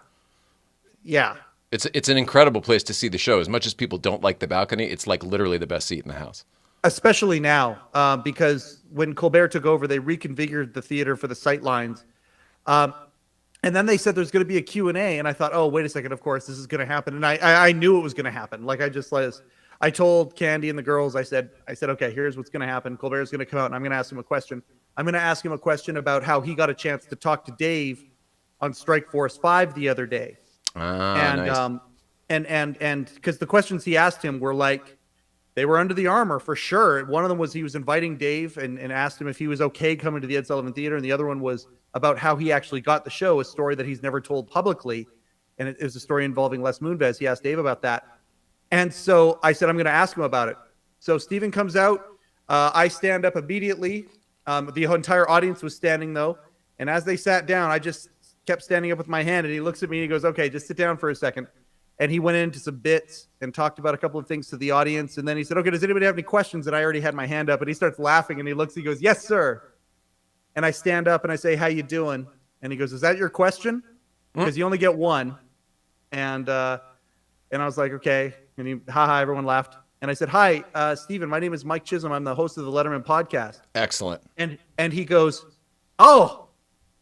Yeah. It's an incredible place to see the show. As much as people don't like the balcony, it's like literally the best seat in the house. Especially now, because when Colbert took over, they reconfigured the theater for the sight lines. And then they said there's going to be a Q&A, and I thought, oh, wait a second, of course, this is going to happen. And I knew it was going to happen. Like, I told Candy and the girls, I said, okay, here's what's going to happen. Colbert's going to come out, and I'm going to ask him a question. I'm going to ask him a question about how he got a chance to talk to Dave on Strike Force 5 the other day. Nice. And because the questions he asked him were like, they were under the armor for sure. One of them was he was inviting Dave and asked him if he was okay coming to the Ed Sullivan Theater. And the other one was about how he actually got the show, a story that he's never told publicly. and it was a story involving Les Moonves. He asked Dave about that. And so I said, I'm going to ask him about it. So Steven comes out. I stand up immediately. The entire audience was standing, though. And as they sat down, I just kept standing up with my hand. And he looks at me and he goes, okay, just sit down for a second. And he went into some bits and talked about a couple of things to the audience. And then he said, okay, does anybody have any questions? And I already had my hand up. And he starts laughing and he goes, yes, sir. And I stand up and I say, how you doing? And he goes, is that your question? Because you only get one. And I was like, okay. And he, haha, everyone laughed. And I said, hi, Steven, my name is Mike Chisholm. I'm the host of the Letterman podcast. Excellent. And he goes, oh,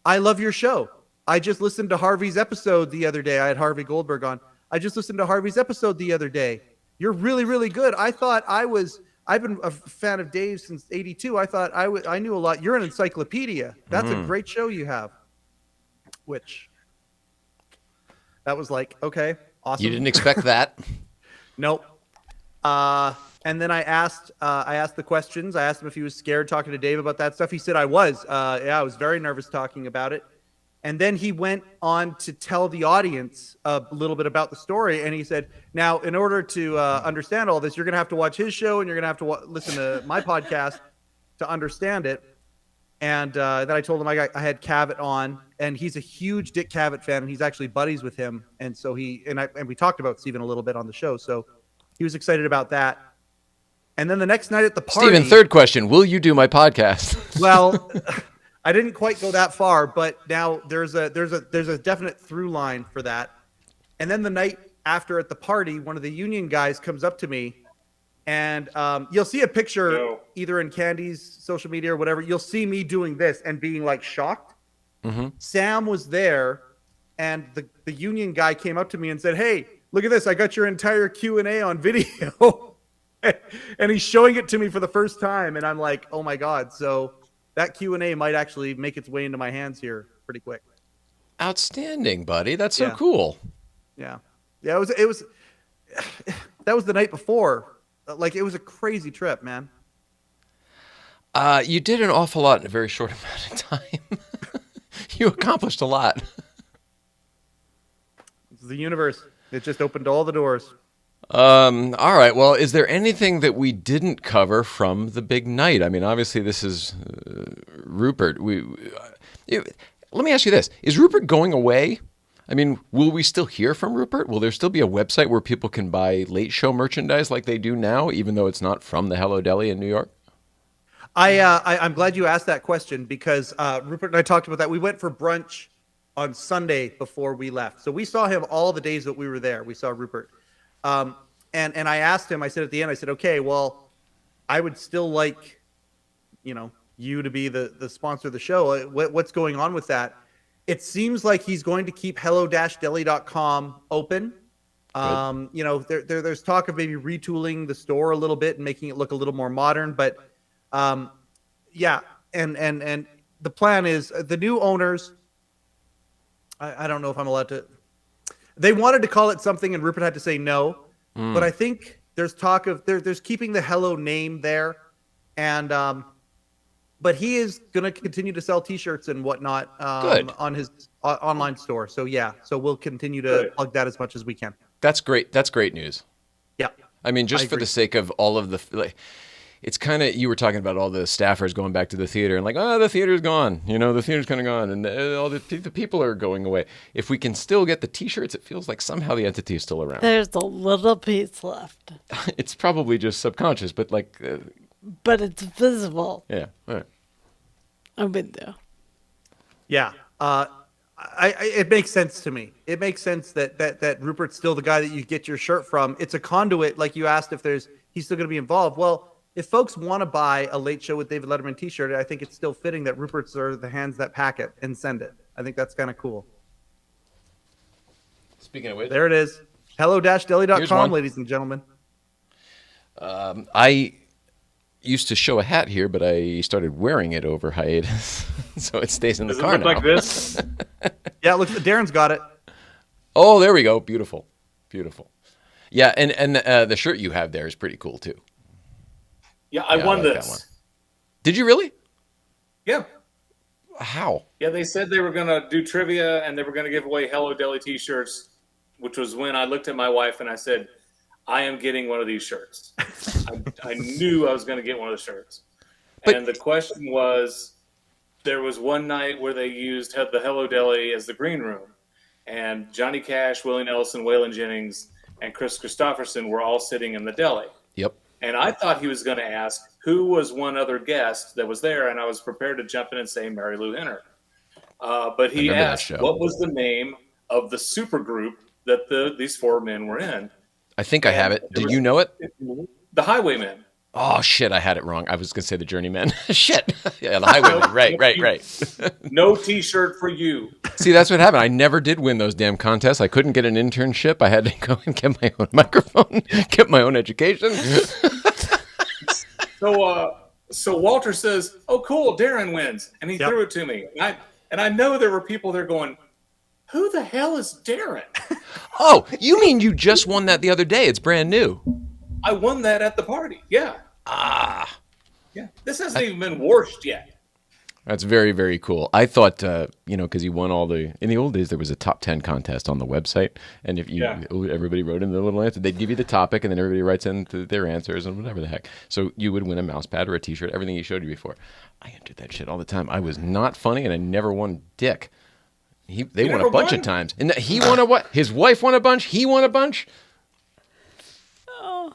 I love your show. I just listened to Harvey's episode the other day. I had Harvey Goldberg on. I just listened to Harvey's episode the other day. You're really, really good. I've been a fan of Dave since '82. I thought I knew a lot. You're an encyclopedia. That's a great show you have. Which, that was like, okay, awesome. You didn't expect that? Nope. And then I asked the questions. I asked him if he was scared talking to Dave about that stuff. He said I was. Yeah, I was very nervous talking about it. And then he went on to tell the audience a little bit about the story. And he said, now, in order to understand all this, you're going to have to watch his show and you're going to have to listen to my podcast to understand it. And then I told him I had Cavett on, and he's a huge Dick Cavett fan, and he's actually buddies with him. And so we talked about Steven a little bit on the show. So he was excited about that. And then the next night at the party. Steven, third question. Will you do my podcast? Well, I didn't quite go that far, but now there's a definite through line for that. And then the night after at the party, one of the union guys comes up to me, and you'll see a picture either in Candy's social media or whatever. You'll see me doing this and being like shocked. Mm-hmm. Sam was there, and the union guy came up to me and said, "Hey, look at this! I got your entire Q&A on video." And he's showing it to me for the first time, and I'm like, "Oh my god!" So that Q&A might actually make its way into my hands here pretty quick. Outstanding, buddy. That's so cool. Yeah. It was that was the night before. Like, it was a crazy trip, man. You did an awful lot in a very short amount of time. You accomplished a lot. It's the universe. It just opened all the doors. All right. Well, is there anything that we didn't cover from the big night? I mean, obviously this is Rupert. Let me ask you this. Is Rupert going away? I mean, will we still hear from Rupert? Will there still be a website where people can buy late show merchandise like they do now, even though it's not from the Hello-Deli in New York? I'm glad you asked that question, because Rupert and I talked about that. We went for brunch on Sunday before we left. So we saw him all the days that we were there. We saw Rupert. And I asked him, I said at the end, I said, okay, well, I would still like, you to be the sponsor of the show. What's going on with that? It seems like he's going to keep hello-deli.com open. There's talk of maybe retooling the store a little bit and making it look a little more modern, but and the plan is the new owners, I don't know if I'm allowed to, they wanted to call it something and Rupert had to say no, but I think there's talk of there's keeping the Hello name there, and but he is going to continue to sell T-shirts and whatnot on his online store. So so we'll continue to plug that as much as we can. That's great. That's great news. Yeah. I mean, just for the sake of all of the, it's kind of, you were talking about all the staffers going back to the theater and like, oh, the theater's gone. The theater's kind of gone, and all the people are going away. If we can still get the T-shirts, it feels like somehow the entity is still around. There's a little piece left. It's probably just subconscious, but like... but it's visible. Yeah, all right. I'm with you. Yeah. It makes sense to me. It makes sense that Rupert's still the guy that you get your shirt from. It's a conduit, like you asked if he's still going to be involved. Well, if folks want to buy a Late Show with David Letterman T-shirt, I think it's still fitting that Rupert's are the hands that pack it and send it. I think that's kind of cool. Speaking of which, there it is. Hello-Deli.com, ladies and gentlemen. I used to show a hat here, but I started wearing it over hiatus, so it stays in the car now. Does it look like this? Yeah, look, Darren's got it. Oh, there we go. Beautiful, beautiful. Yeah, and the shirt you have there is pretty cool too. Yeah, I won like this. Did you really? Yeah. How? Yeah, they said they were going to do trivia and they were going to give away Hello-Deli T-shirts which was when I looked at my wife and I said, I am getting one of these shirts. I knew I was going to get one of the shirts. And the question was, there was one night where they used the Hello-Deli as the green room. And Johnny Cash, Willie Nelson, Waylon Jennings, and Chris Christopherson were all sitting in the deli. Yep. And I thought he was going to ask who was one other guest that was there, and I was prepared to jump in and say Mary Lou Henner. But he asked what was the name of the supergroup that these four men were in. I think I have it. Did you know it? The Highwaymen. Oh, shit, I had it wrong. I was going to say the Journeymen. Shit. Yeah, the Highwaymen. Right. No T-shirt for you. See, that's what happened. I never did win those damn contests. I couldn't get an internship. I had to go and get my own microphone, get my own education. So Walter says, "Oh, cool, Darin wins," and he threw it to me. And I know there were people there going, "Who the hell is Darin?" Oh, you mean you just won that the other day? It's brand new. I won that at the party. Yeah. Yeah. This hasn't even been washed yet. That's very, very cool. I thought, because you won in the old days, there was a top 10 contest on the website. And if everybody wrote in their little answer, they'd give you the topic and then everybody writes in their answers and whatever the heck. So you would win a mouse pad or a t-shirt, everything he showed you before. I entered that shit all the time. I was not funny and I never won dick. They won a bunch of times. And he won a what? His wife won a bunch? He won a bunch? Oh.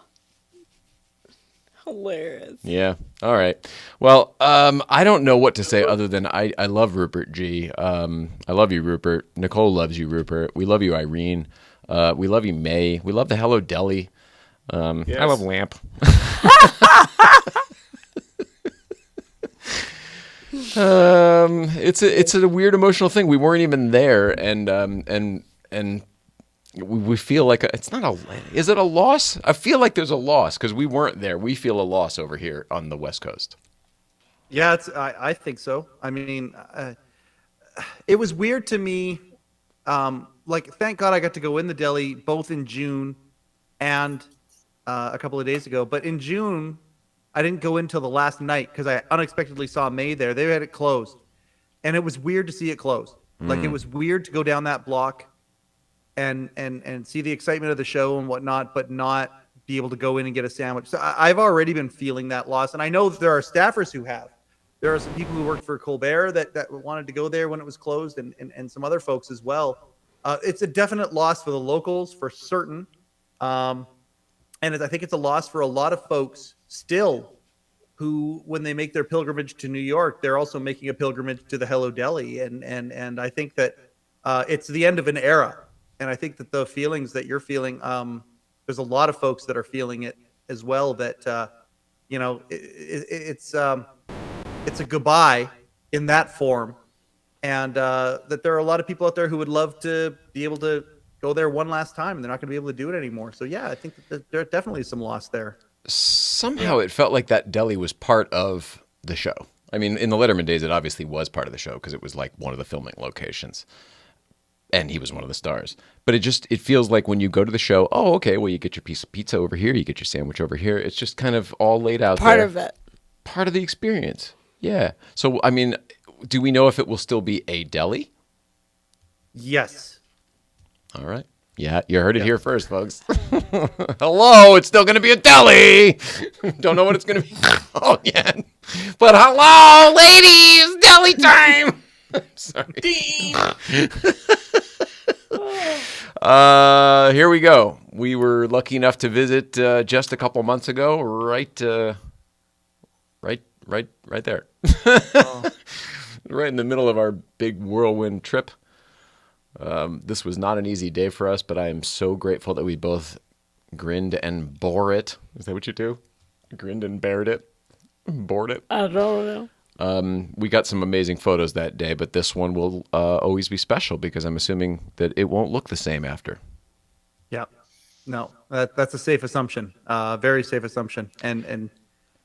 Hilarious. Yeah. All right. Well, I don't know what to say other than I love Rupert G. I love you, Rupert. Nicole loves you, Rupert. We love you, Irene. We love you, May. We love the Hello-Deli. Yes. I love Lamp. It's a weird emotional thing. We weren't even there, and we feel like it's not a. Is it a loss? I feel like there's a loss because we weren't there. We feel a loss over here on the West Coast. Yeah, I think so. I mean, it was weird to me. Thank God I got to go in the deli both in June and a couple of days ago. But in June, I didn't go in till the last night because I unexpectedly saw May there. They had it closed, and it was weird to see it closed. Like it was weird to go down that block and see the excitement of the show and whatnot, but not be able to go in and get a sandwich. So I've already been feeling that loss, and I know there are staffers who have. There are some people who worked for Colbert that wanted to go there when it was closed, and some other folks as well. It's a definite loss for the locals, for certain. And I think it's a loss for a lot of folks still who, when they make their pilgrimage to New York, they're also making a pilgrimage to the Hello-Deli. And I think that it's the end of an era. And I think that the feelings that you're feeling, there's a lot of folks that are feeling it as well, that, it's a goodbye in that form. And that there are a lot of people out there who would love to be able to go there one last time, and they're not going to be able to do it anymore. So, yeah, I think that there definitely is some loss there. Somehow it felt like that deli was part of the show. I mean, in the Letterman days, it obviously was part of the show because it was like one of the filming locations. And he was one of the stars. But it feels like when you go to the show, oh, okay, well, you get your piece of pizza over here, you get your sandwich over here. It's just kind of all laid out Part there. of it. Part of the experience. Yeah. So, I mean, do we know if it will still be a deli? Yes. All right. Yeah, you heard it here first, folks. Hello, it's still going to be a deli. Don't know what it's going to be called yet. But hello, ladies, deli time. Sorry. Here we go. We were lucky enough to visit just a couple months ago, right there. Right in the middle of our big whirlwind trip. This was not an easy day for us, but I am so grateful that we both grinned and bore it. Is that what you do? Grinned and bared it? Bored it? I don't know. We got some amazing photos that day, but this one will always be special because I'm assuming that it won't look the same after. Yeah. No, that's a safe assumption. Very safe assumption. And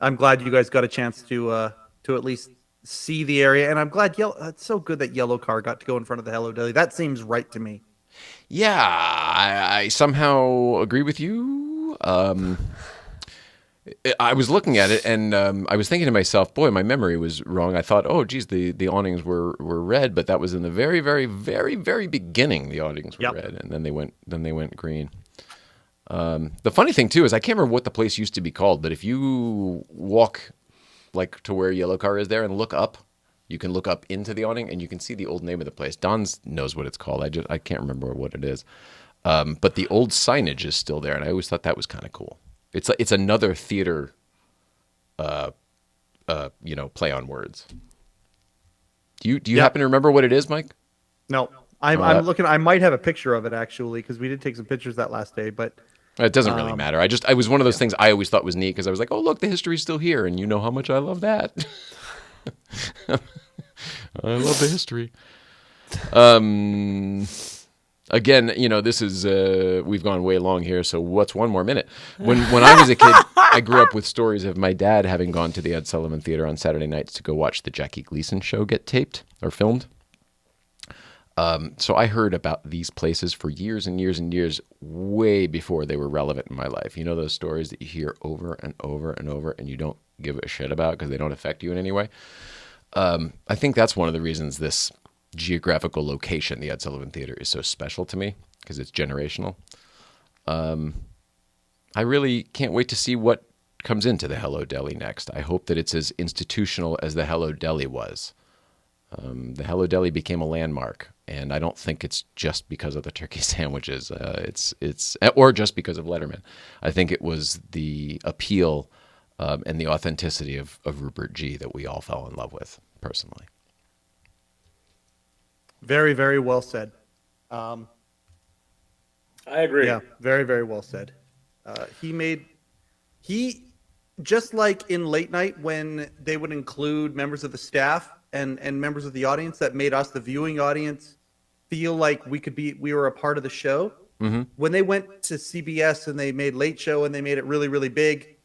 I'm glad you guys got a chance to at least see the area. And I'm glad it's so good that Yellow Car got to go in front of the Hello-Deli. That seems right to me. Yeah, I somehow agree with you. I was looking at it and I was thinking to myself, boy, my memory was wrong. I thought, oh, geez, the awnings were red, but that was in the very, very, very, very beginning. The awnings were red, and then they went green. The funny thing too is I can't remember what the place used to be called, but if you walk like to where Yellow Car is there and look up, you can look up into the awning and you can see the old name of the place. Don knows what it's called. I can't remember what it is. But the old signage is still there, and I always thought that was kind of cool. It's another theater, play on words. Do you happen to remember what it is, Mike? No, I'm looking. I might have a picture of it actually, because we did take some pictures that last day. But it doesn't really matter. I was one of those things I always thought was neat because I was like, oh look, the history's still here, and you know how much I love that. I love the history. Again, this is we've gone way long here. So what's one more minute? When I was a kid, I grew up with stories of my dad having gone to the Ed Sullivan Theater on Saturday nights to go watch the Jackie Gleason show get taped or filmed. So I heard about these places for years and years and years, way before they were relevant in my life. You know those stories that you hear over and over and over, and you don't give a shit about because they don't affect you in any way. I think that's one of the reasons this geographical location, the Ed Sullivan Theater, is so special to me, because it's generational. I really can't wait to see what comes into the Hello-Deli next. I hope that it's as institutional as the Hello-Deli was. The Hello-Deli became a landmark, and I don't think it's just because of the turkey sandwiches. It's or just because of Letterman. I think it was the appeal and the authenticity of Rupert G that we all fell in love with, personally. very, very well said. I agree. Yeah, very, very well said. He just like in late night when they would include members of the staff and members of the audience that made us, the viewing audience, feel like we were a part of the show. Mm-hmm. When they went to CBS and they made Late Show and they made it really, really big,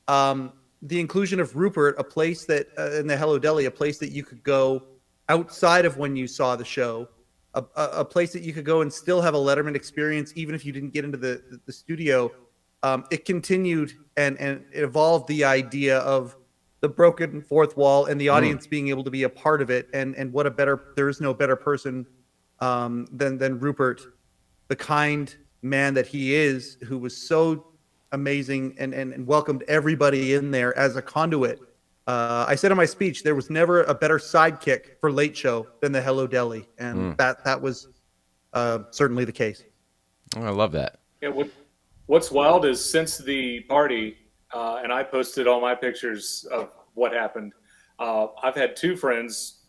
the inclusion of Rupert, a place that in the Hello-Deli, a place that you could go outside of when you saw the show, a place that you could go and still have a Letterman experience, even if you didn't get into the studio. It continued and it evolved the idea of the broken fourth wall and the audience being able to be a part of it. And there is no better person than Rupert, the kind man that he is, who was so amazing and welcomed everybody in there as a conduit. I said in my speech, there was never a better sidekick for Late Show than the Hello-Deli, and that was certainly the case. Oh, I love that. Yeah, what's wild is since the party, and I posted all my pictures of what happened, I've had two friends,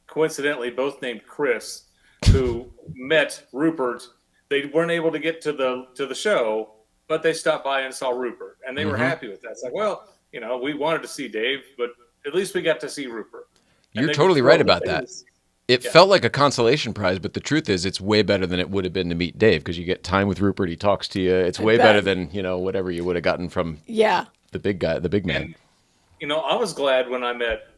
coincidentally both named Chris, who met Rupert. They weren't able to get to the show, but they stopped by and saw Rupert, and they were happy with that. It's like, well, we wanted to see Dave, but at least we got to see Rupert. You're totally right about that. It felt like a consolation prize, but the truth is it's way better than it would have been to meet Dave, because you get time with Rupert. He talks to you. It's way better than, whatever you would have gotten from the big guy, the big man. And, I was glad when I met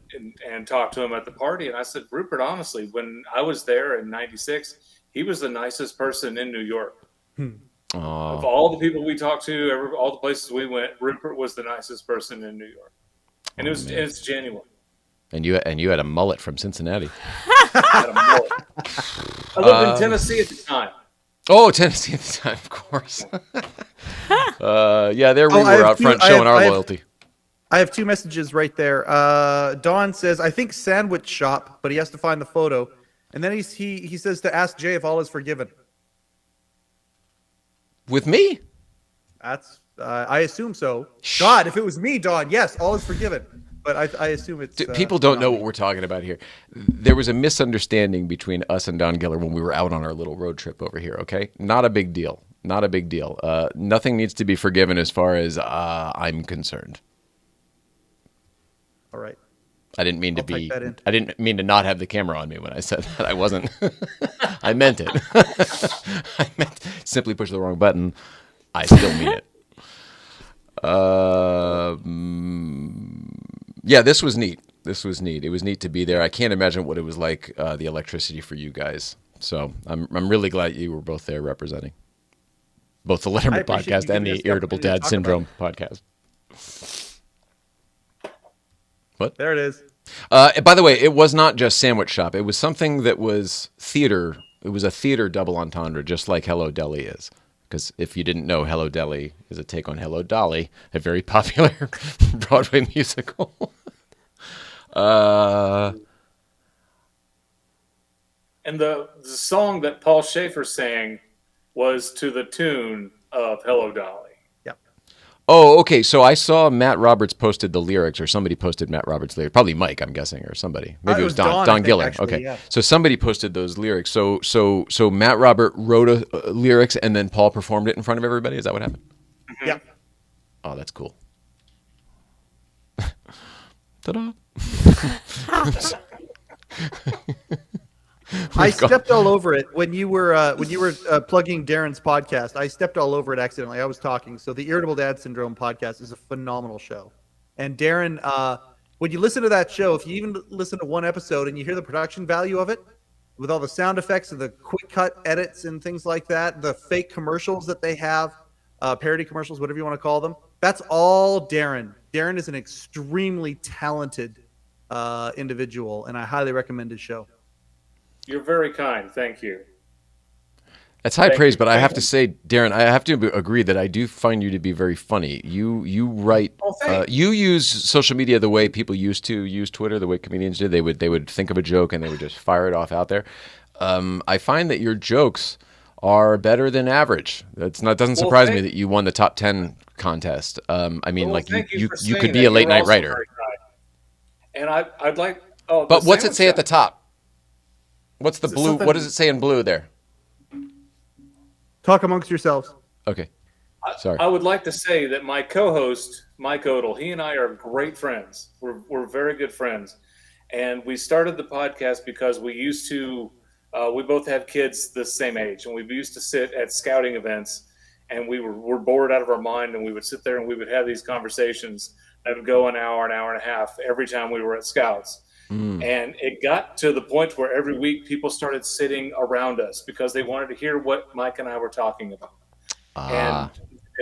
and talked to him at the party. And I said, Rupert, honestly, when I was there in 96, he was the nicest person in New York. Of all the people we talked to, all the places we went, Rupert was the nicest person in New York. And it's genuine. And you had a mullet from Cincinnati. I lived in Tennessee at the time. Oh, Tennessee at the time, of course. There we were out front showing our loyalty. I have two messages right there. Don says, I think sandwich shop, but he has to find the photo. And then he says to ask Jay if all is forgiven. With me? That's I assume so. God, if it was me, Don, yes, all is forgiven. But I assume it's... people don't know what we're talking about here. There was a misunderstanding between us and Don Giller when we were out on our little road trip over here, okay? Not a big deal. Not a big deal. Nothing needs to be forgiven as far as I'm concerned. All right. I didn't mean I didn't mean to not have the camera on me when I said that. I wasn't. I meant it. I meant simply push the wrong button. I still mean it. Yeah, this was neat. It was neat to be there. I can't imagine what it was like, the electricity for you guys. So I'm really glad you were both there representing both the Letterman podcast and the Irritable Dad Syndrome podcast. What? There it is. By the way, it was not just sandwich shop. It was something that was theater. It was a theater double entendre, just like Hello-Deli is. Because if you didn't know, Hello-Deli is a take on Hello Dolly, a very popular Broadway musical. And the song that Paul Schaefer sang was to the tune of Hello Dolly. Oh, okay. So I saw Matt Roberts posted the lyrics, or somebody posted Matt Roberts' lyrics. Probably Mike, I'm guessing, or somebody. Maybe it was Don I think, Giller. actually, Okay. yeah. So somebody posted those lyrics. So Matt Robert wrote lyrics, and then Paul performed it in front of everybody. Is that what happened? Yeah. Oh, that's cool. Ta-da! I stepped all over it when you were plugging Darin's podcast. I stepped all over it accidentally. I was talking. So the Irritable Dad Syndrome Podcast is a phenomenal show. And Darin, when you listen to that show, if you even listen to one episode and you hear the production value of it, with all the sound effects and the quick cut edits and things like that, the fake commercials that they have, parody commercials, whatever you want to call them, that's all Darin. Darin is an extremely talented individual, and I highly recommend his show. You're very kind. Thank you. That's high Thank praise, you. but I have to say, Darin, I have to agree that I do find you to be very funny. You write, thanks. you use social media the way people used to use Twitter, the way comedians did. They would think of a joke and they would just fire it off out there. I find that your jokes are better than average. Doesn't surprise me that you won the top 10 contest. I mean, Well, like thank you for could saying be that. a late You're night also writer. very kind. And I'd like. Oh, But the what's it sandwich say at the shop. top? What's the Is it blue? something- What does it say in blue there? Talk amongst yourselves. Okay. Sorry. I would like to say that my co-host, Mike Odell, he and I are great friends. We're very good friends. And we started the podcast because we used to, we both have kids the same age. And we used to sit at scouting events and we're bored out of our mind. And we would sit there and we would have these conversations that would go an hour and a half every time we were at scouts. And it got to the point where every week people started sitting around us because they wanted to hear what Mike and I were talking about. And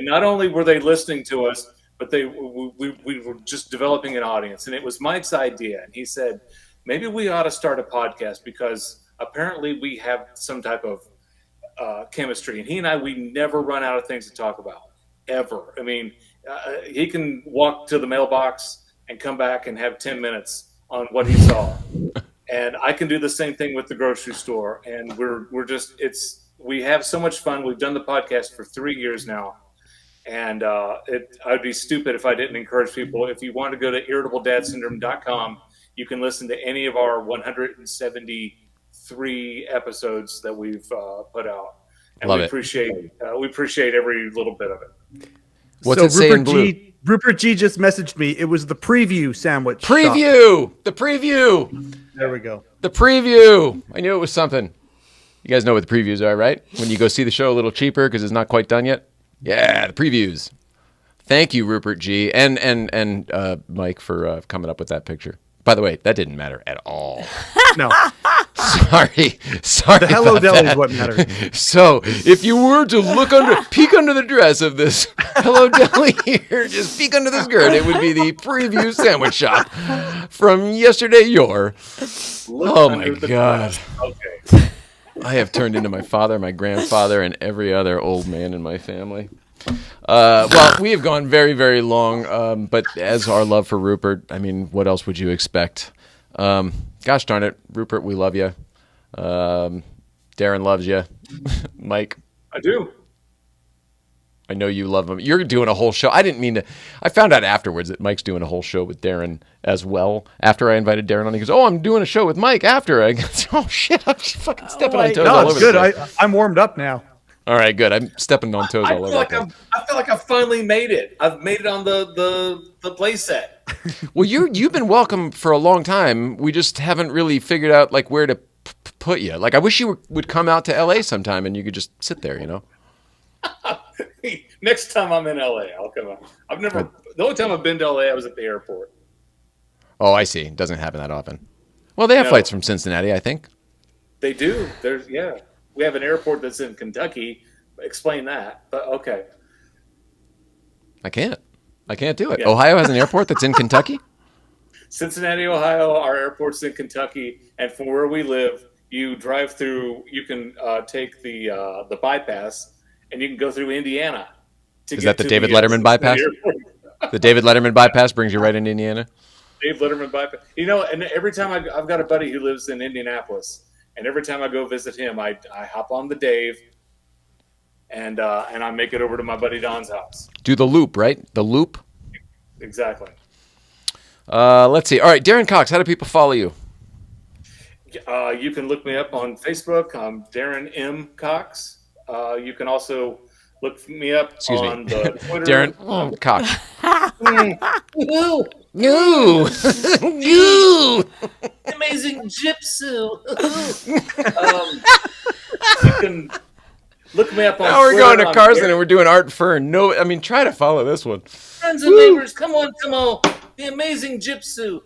not only were they listening to us, but we were just developing an audience. And it was Mike's idea. And he said, maybe we ought to start a podcast because apparently we have some type of chemistry. And he and I, we never run out of things to talk about, ever. I mean, he can walk to the mailbox and come back and have 10 minutes on what he saw. And I can do the same thing with the grocery store. And we have so much fun. We've done the podcast for 3 years now. And I'd be stupid if I didn't encourage people. If you want to go to irritabledadsyndrome.com, you can listen to any of our 173 episodes that we've put out. And Love we it. appreciate every little bit of it. What's So it say in blue? Rupert G just messaged me. It was the preview sandwich. shop. Preview. The preview. There we go. The preview. I knew it was something. You guys know what the previews are, right? When you go see the show a little cheaper because it's not quite done yet. Yeah, the previews. Thank you, Rupert G. and Mike for coming up with that picture. By the way, that didn't matter at all. No, Sorry. the Hello-Deli is what matters. So, if you were to peek under the dress of this Hello-Deli here, just peek under the skirt, it would be the preview sandwich shop from yesterday yore. Oh my Under the God. dress. Okay. I have turned into my father, my grandfather, and every other old man in my family. Well, we have gone very, very long, but as our love for Rupert, I mean, what else would you expect? Gosh darn it, Rupert, we love you. Darin loves you. Mike, I do. I know you love him. You're doing a whole show. I didn't mean to. I found out afterwards that Mike's doing a whole show with Darin as well. After I invited Darin on, he goes, "Oh, I'm doing a show with Mike after." I go, "Oh shit, I'm just fucking stepping on toes No, all it's over good. the place." I'm warmed up now. All right, good. I'm stepping on toes I all feel over the like place. I feel like I finally made it. I've made it on the play set. Well, you've been welcome for a long time. We just haven't really figured out like where to put you. Like, I wish you would come out to LA sometime and you could just sit there, you know? Next time I'm in LA, I'll come out. The only time I've been to LA, I was at the airport. Oh, I see. It doesn't happen that often. Well, they have No. flights from Cincinnati, I think. They do. We have an airport that's in Kentucky. Explain that. But okay. I can't. I can't do it. Yeah. Ohio has an airport that's in Kentucky? Cincinnati, Ohio, our airport's in Kentucky, and from where we live, you drive through. You can take the bypass, and you can go through Indiana. Is that the David Letterman bypass? The David Letterman bypass brings you right into Indiana? Dave Letterman bypass. You know, and every time I've got a buddy who lives in Indianapolis, and every time I go visit him, I hop on the Dave, and I make it over to my buddy Don's house. Do the loop, right? The loop? Exactly. Let's see. All right, Darin Cox, how do people follow you? You can look me up on Facebook. I'm Darin M. Cox. You can also look me up on the Twitter. Darin Cox. Ooh, You. You. amazing gypsy. You can look me up on Now we're Twitter. going to I'm Carson and we're doing Art Fern. No, I mean, try to follow this one. Friends and neighbors, come on. The amazing gypsy.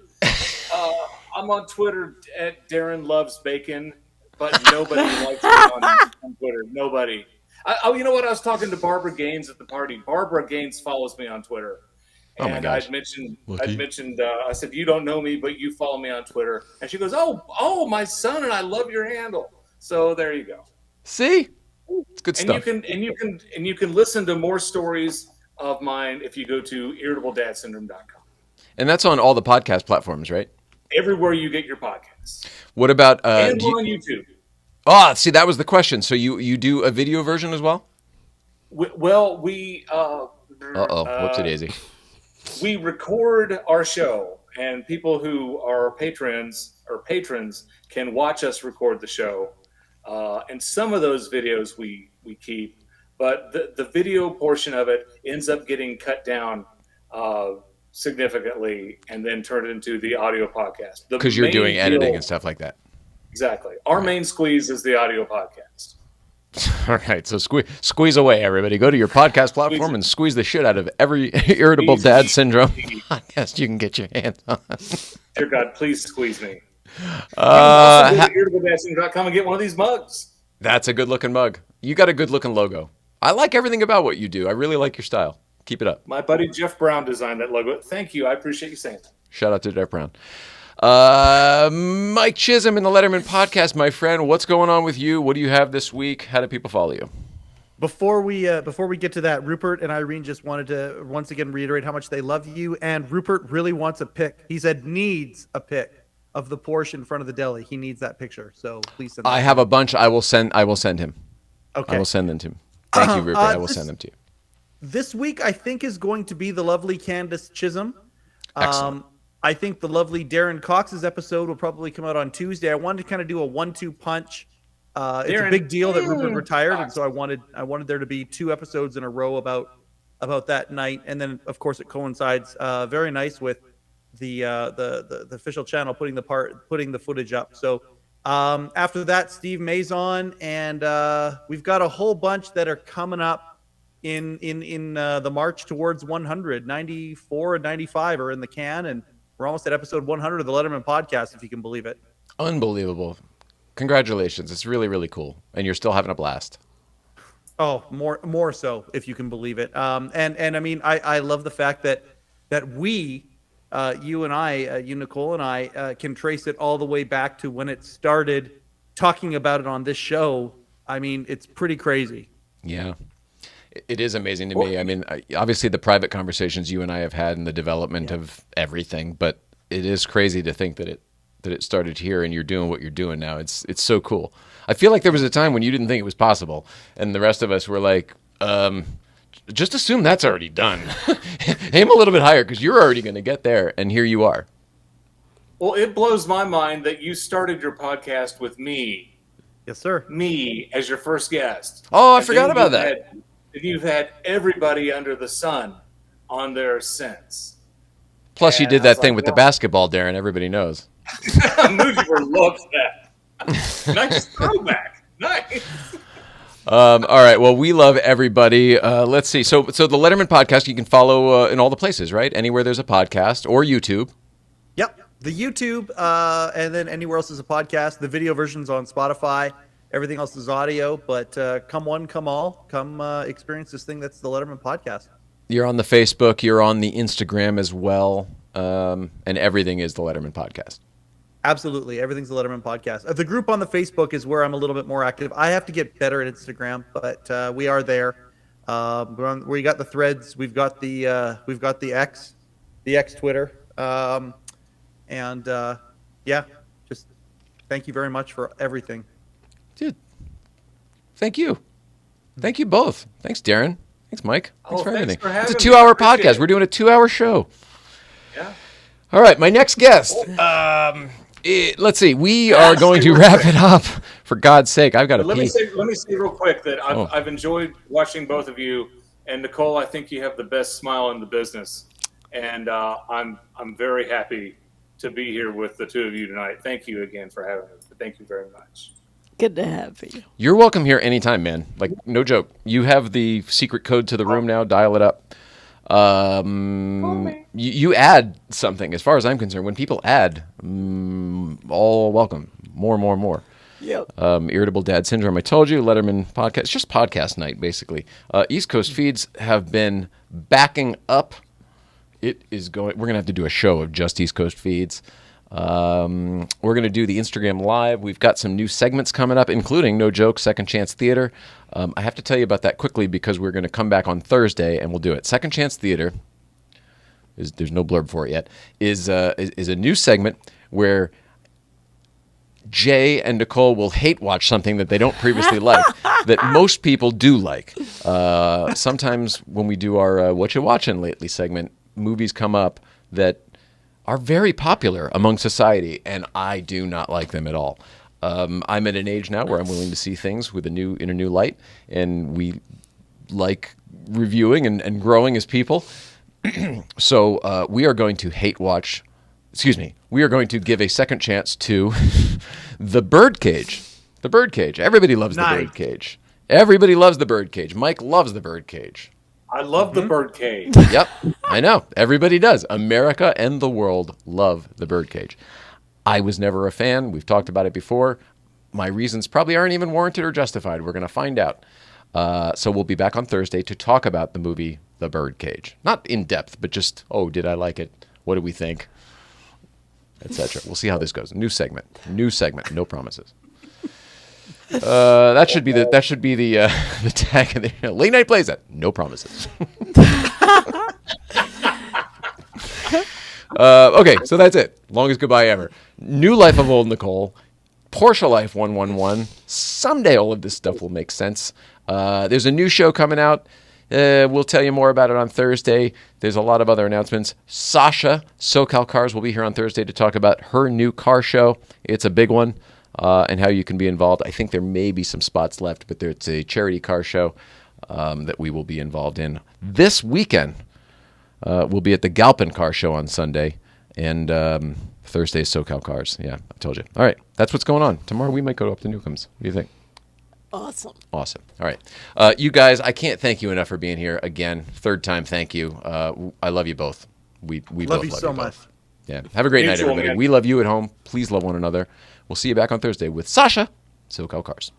I'm on Twitter at Darin Loves Bacon, but nobody likes me on Twitter. Nobody. You know what? I was talking to Barbara Gaines at the party. Barbara Gaines follows me on Twitter. Oh my gosh. I said, you don't know me, but you follow me on Twitter. And she goes, oh, my son, and I love your handle. So there you go. See? It's good And stuff. you can listen to more stories of mine if you go to irritabledadsyndrome.com. And that's on all the podcast platforms, right? Everywhere you get your podcasts. What about And on YouTube. Oh, see, that was the question. So you do a video version as well? We Whoopsie daisy. we record our show, and people who are patrons can watch us record the show. And some of those videos we keep, but the video portion of it ends up getting cut down significantly and then turned into the audio podcast. Because you're doing editing and stuff like that. Exactly. Our main squeeze is the audio podcast. All right, so squeeze away, everybody. Go to your podcast platform and squeeze the shit out of every Irritable Dad Syndrome podcast you can get your hands on. Dear God, please squeeze me. Also go to irritabledadsyndrome.com and get one of these mugs. That's a good-looking mug. You got a good-looking logo. I like everything about what you do. I really like your style. Keep it up. My buddy Jeff Brown designed that logo. Thank you. I appreciate you saying that. Shout out to Jeff Brown. Mike Chisholm in the Letterman podcast, my friend. What's going on with you? What do you have this week? How do people follow you? Before we get to that, Rupert and Irene just wanted to once again reiterate how much they love you, and Rupert really wants a pic. He said needs a pic of the Porsche in front of the deli. He needs that picture, so please send. I have a bunch. I will send him. Okay. I will send them to him. Thank you, Rupert. I will send them to you. This week, I think, is going to be the lovely Candace Chisholm. Excellent. I think the lovely Darin Cox's episode will probably come out on Tuesday. I wanted to kind of do a 1-2 punch. It's a big deal that Rupert retired, and so I wanted there to be 2 episodes in a row about that night, and then of course it coincides very nice with the official channel putting the footage up. So after that, Steve Mazon, and we've got a whole bunch that are coming up in the march towards 100. 94 and 95 are in the can, and we're almost at episode 100 of the Letterman podcast, if you can believe it. Unbelievable. Congratulations. It's really, really cool. And you're still having a blast. Oh, more so, if you can believe it. And I mean, I love the fact that we, you and I, you, Nicole, and I can trace it all the way back to when it started talking about it on this show. I mean, it's pretty crazy. Yeah. It is amazing to me. I mean, obviously the private conversations you and I have had and the development of everything, but it is crazy to think that it started here and you're doing what you're doing now. It's so cool. I feel like there was a time when you didn't think it was possible, and the rest of us were like, just assume that's already done. Aim a little bit higher because you're already going to get there, and here you are. Well, it blows my mind that you started your podcast with me. Yes, sir. Me as your first guest. Oh, I forgot about that. You've had everybody under the sun on there since. Plus, you And did I that was thing like, with the basketball, Darin. Everybody knows. Mujibur loves that. Nice throwback. Nice. All right. Well, we love everybody. Let's see. So the Letterman podcast you can follow in all the places, right? Anywhere there's a podcast or YouTube. Yep. The YouTube, and then anywhere else is a podcast. The video version's on Spotify. Everything else is audio. But come one, come all. Come experience this thing that's the Letterman podcast. You're on the Facebook. You're on the Instagram as well. And everything is the Letterman Podcast. Absolutely. Everything's the Letterman Podcast. The group on the Facebook is where I'm a little bit more active. I have to get better at Instagram, but we are there. We got the threads. We've got the X Twitter. Yeah, just thank you very much for everything. Dude, thank you. Thank you both. Thanks, Darin. Thanks, Mike. Thanks for everything. It's a 2-hour podcast. We're doing a 2-hour show. Yeah. All right, my next guest. Let's see. We are going to wrap it up. For God's sake, I've got to pee. Let me say real quick that I've enjoyed watching both of you. And Nicole, I think you have the best smile in the business. And I'm very happy to be here with the two of you tonight. Thank you again for having us. Thank you very much. Good to have you. You're welcome here anytime, man. Like, no joke. You have the secret code to the room now. Dial it up. You add something. As far as I'm concerned, when people add, all welcome. More. Yep. Irritable Dad Syndrome. I told you, Letterman Podcast. It's just podcast night, basically. East Coast feeds have been backing up. It is going. We're gonna have to do a show of just East Coast feeds. We're gonna do the Instagram Live. We've got some new segments coming up, including, no joke, Second Chance Theater. I have to tell you about that quickly because we're gonna come back on Thursday and we'll do it. Second Chance Theater there's no blurb for it yet. Is a new segment where Jay and Nicole will hate watch something that they don't previously like that most people do like. Sometimes when we do our What You Watching Lately segment, movies come up that are very popular among society, and I do not like them at all. I'm at an age now where I'm willing to see things in a new light, and we like reviewing and growing as people. So we are going to we are going to give a second chance to The Birdcage. The Birdcage. Everybody loves The Birdcage. Everybody loves The Birdcage. Mike loves The Birdcage. I love The Birdcage. Yep, I know. Everybody does. America and the world love The Birdcage. I was never a fan. We've talked about it before. My reasons probably aren't even warranted or justified. We're going to find out. So we'll be back on Thursday to talk about the movie The Birdcage. Not in depth, but just, did I like it? What do we think? Etc. We'll see how this goes. New segment. No promises. That should be the tag of the late night plays. That no promises. Okay, so that's it. Longest goodbye ever. New life of old Nicole. Porsche Life 111. Someday all of this stuff will make sense. There's a new show coming out. We'll tell you more about it on Thursday. There's a lot of other announcements. Sasha, SoCal Cars, will be here on Thursday to talk about her new car show. It's a big one, and how you can be involved. I think there may be some spots left, but it's a charity car show that we will be involved in. This weekend, we'll be at the Galpin Car Show on Sunday, and Thursday is SoCal Cars. Yeah, I told you. All right, that's what's going on. Tomorrow we might go up to Newcomb's. What do you think? Awesome. All right. You guys, I can't thank you enough for being here again. Third time, thank you. I love you both. We love you so much. Yeah. Have a great night, everybody. We love you at home. Please love one another. We'll see you back on Thursday with Sasha, SoCal Cars.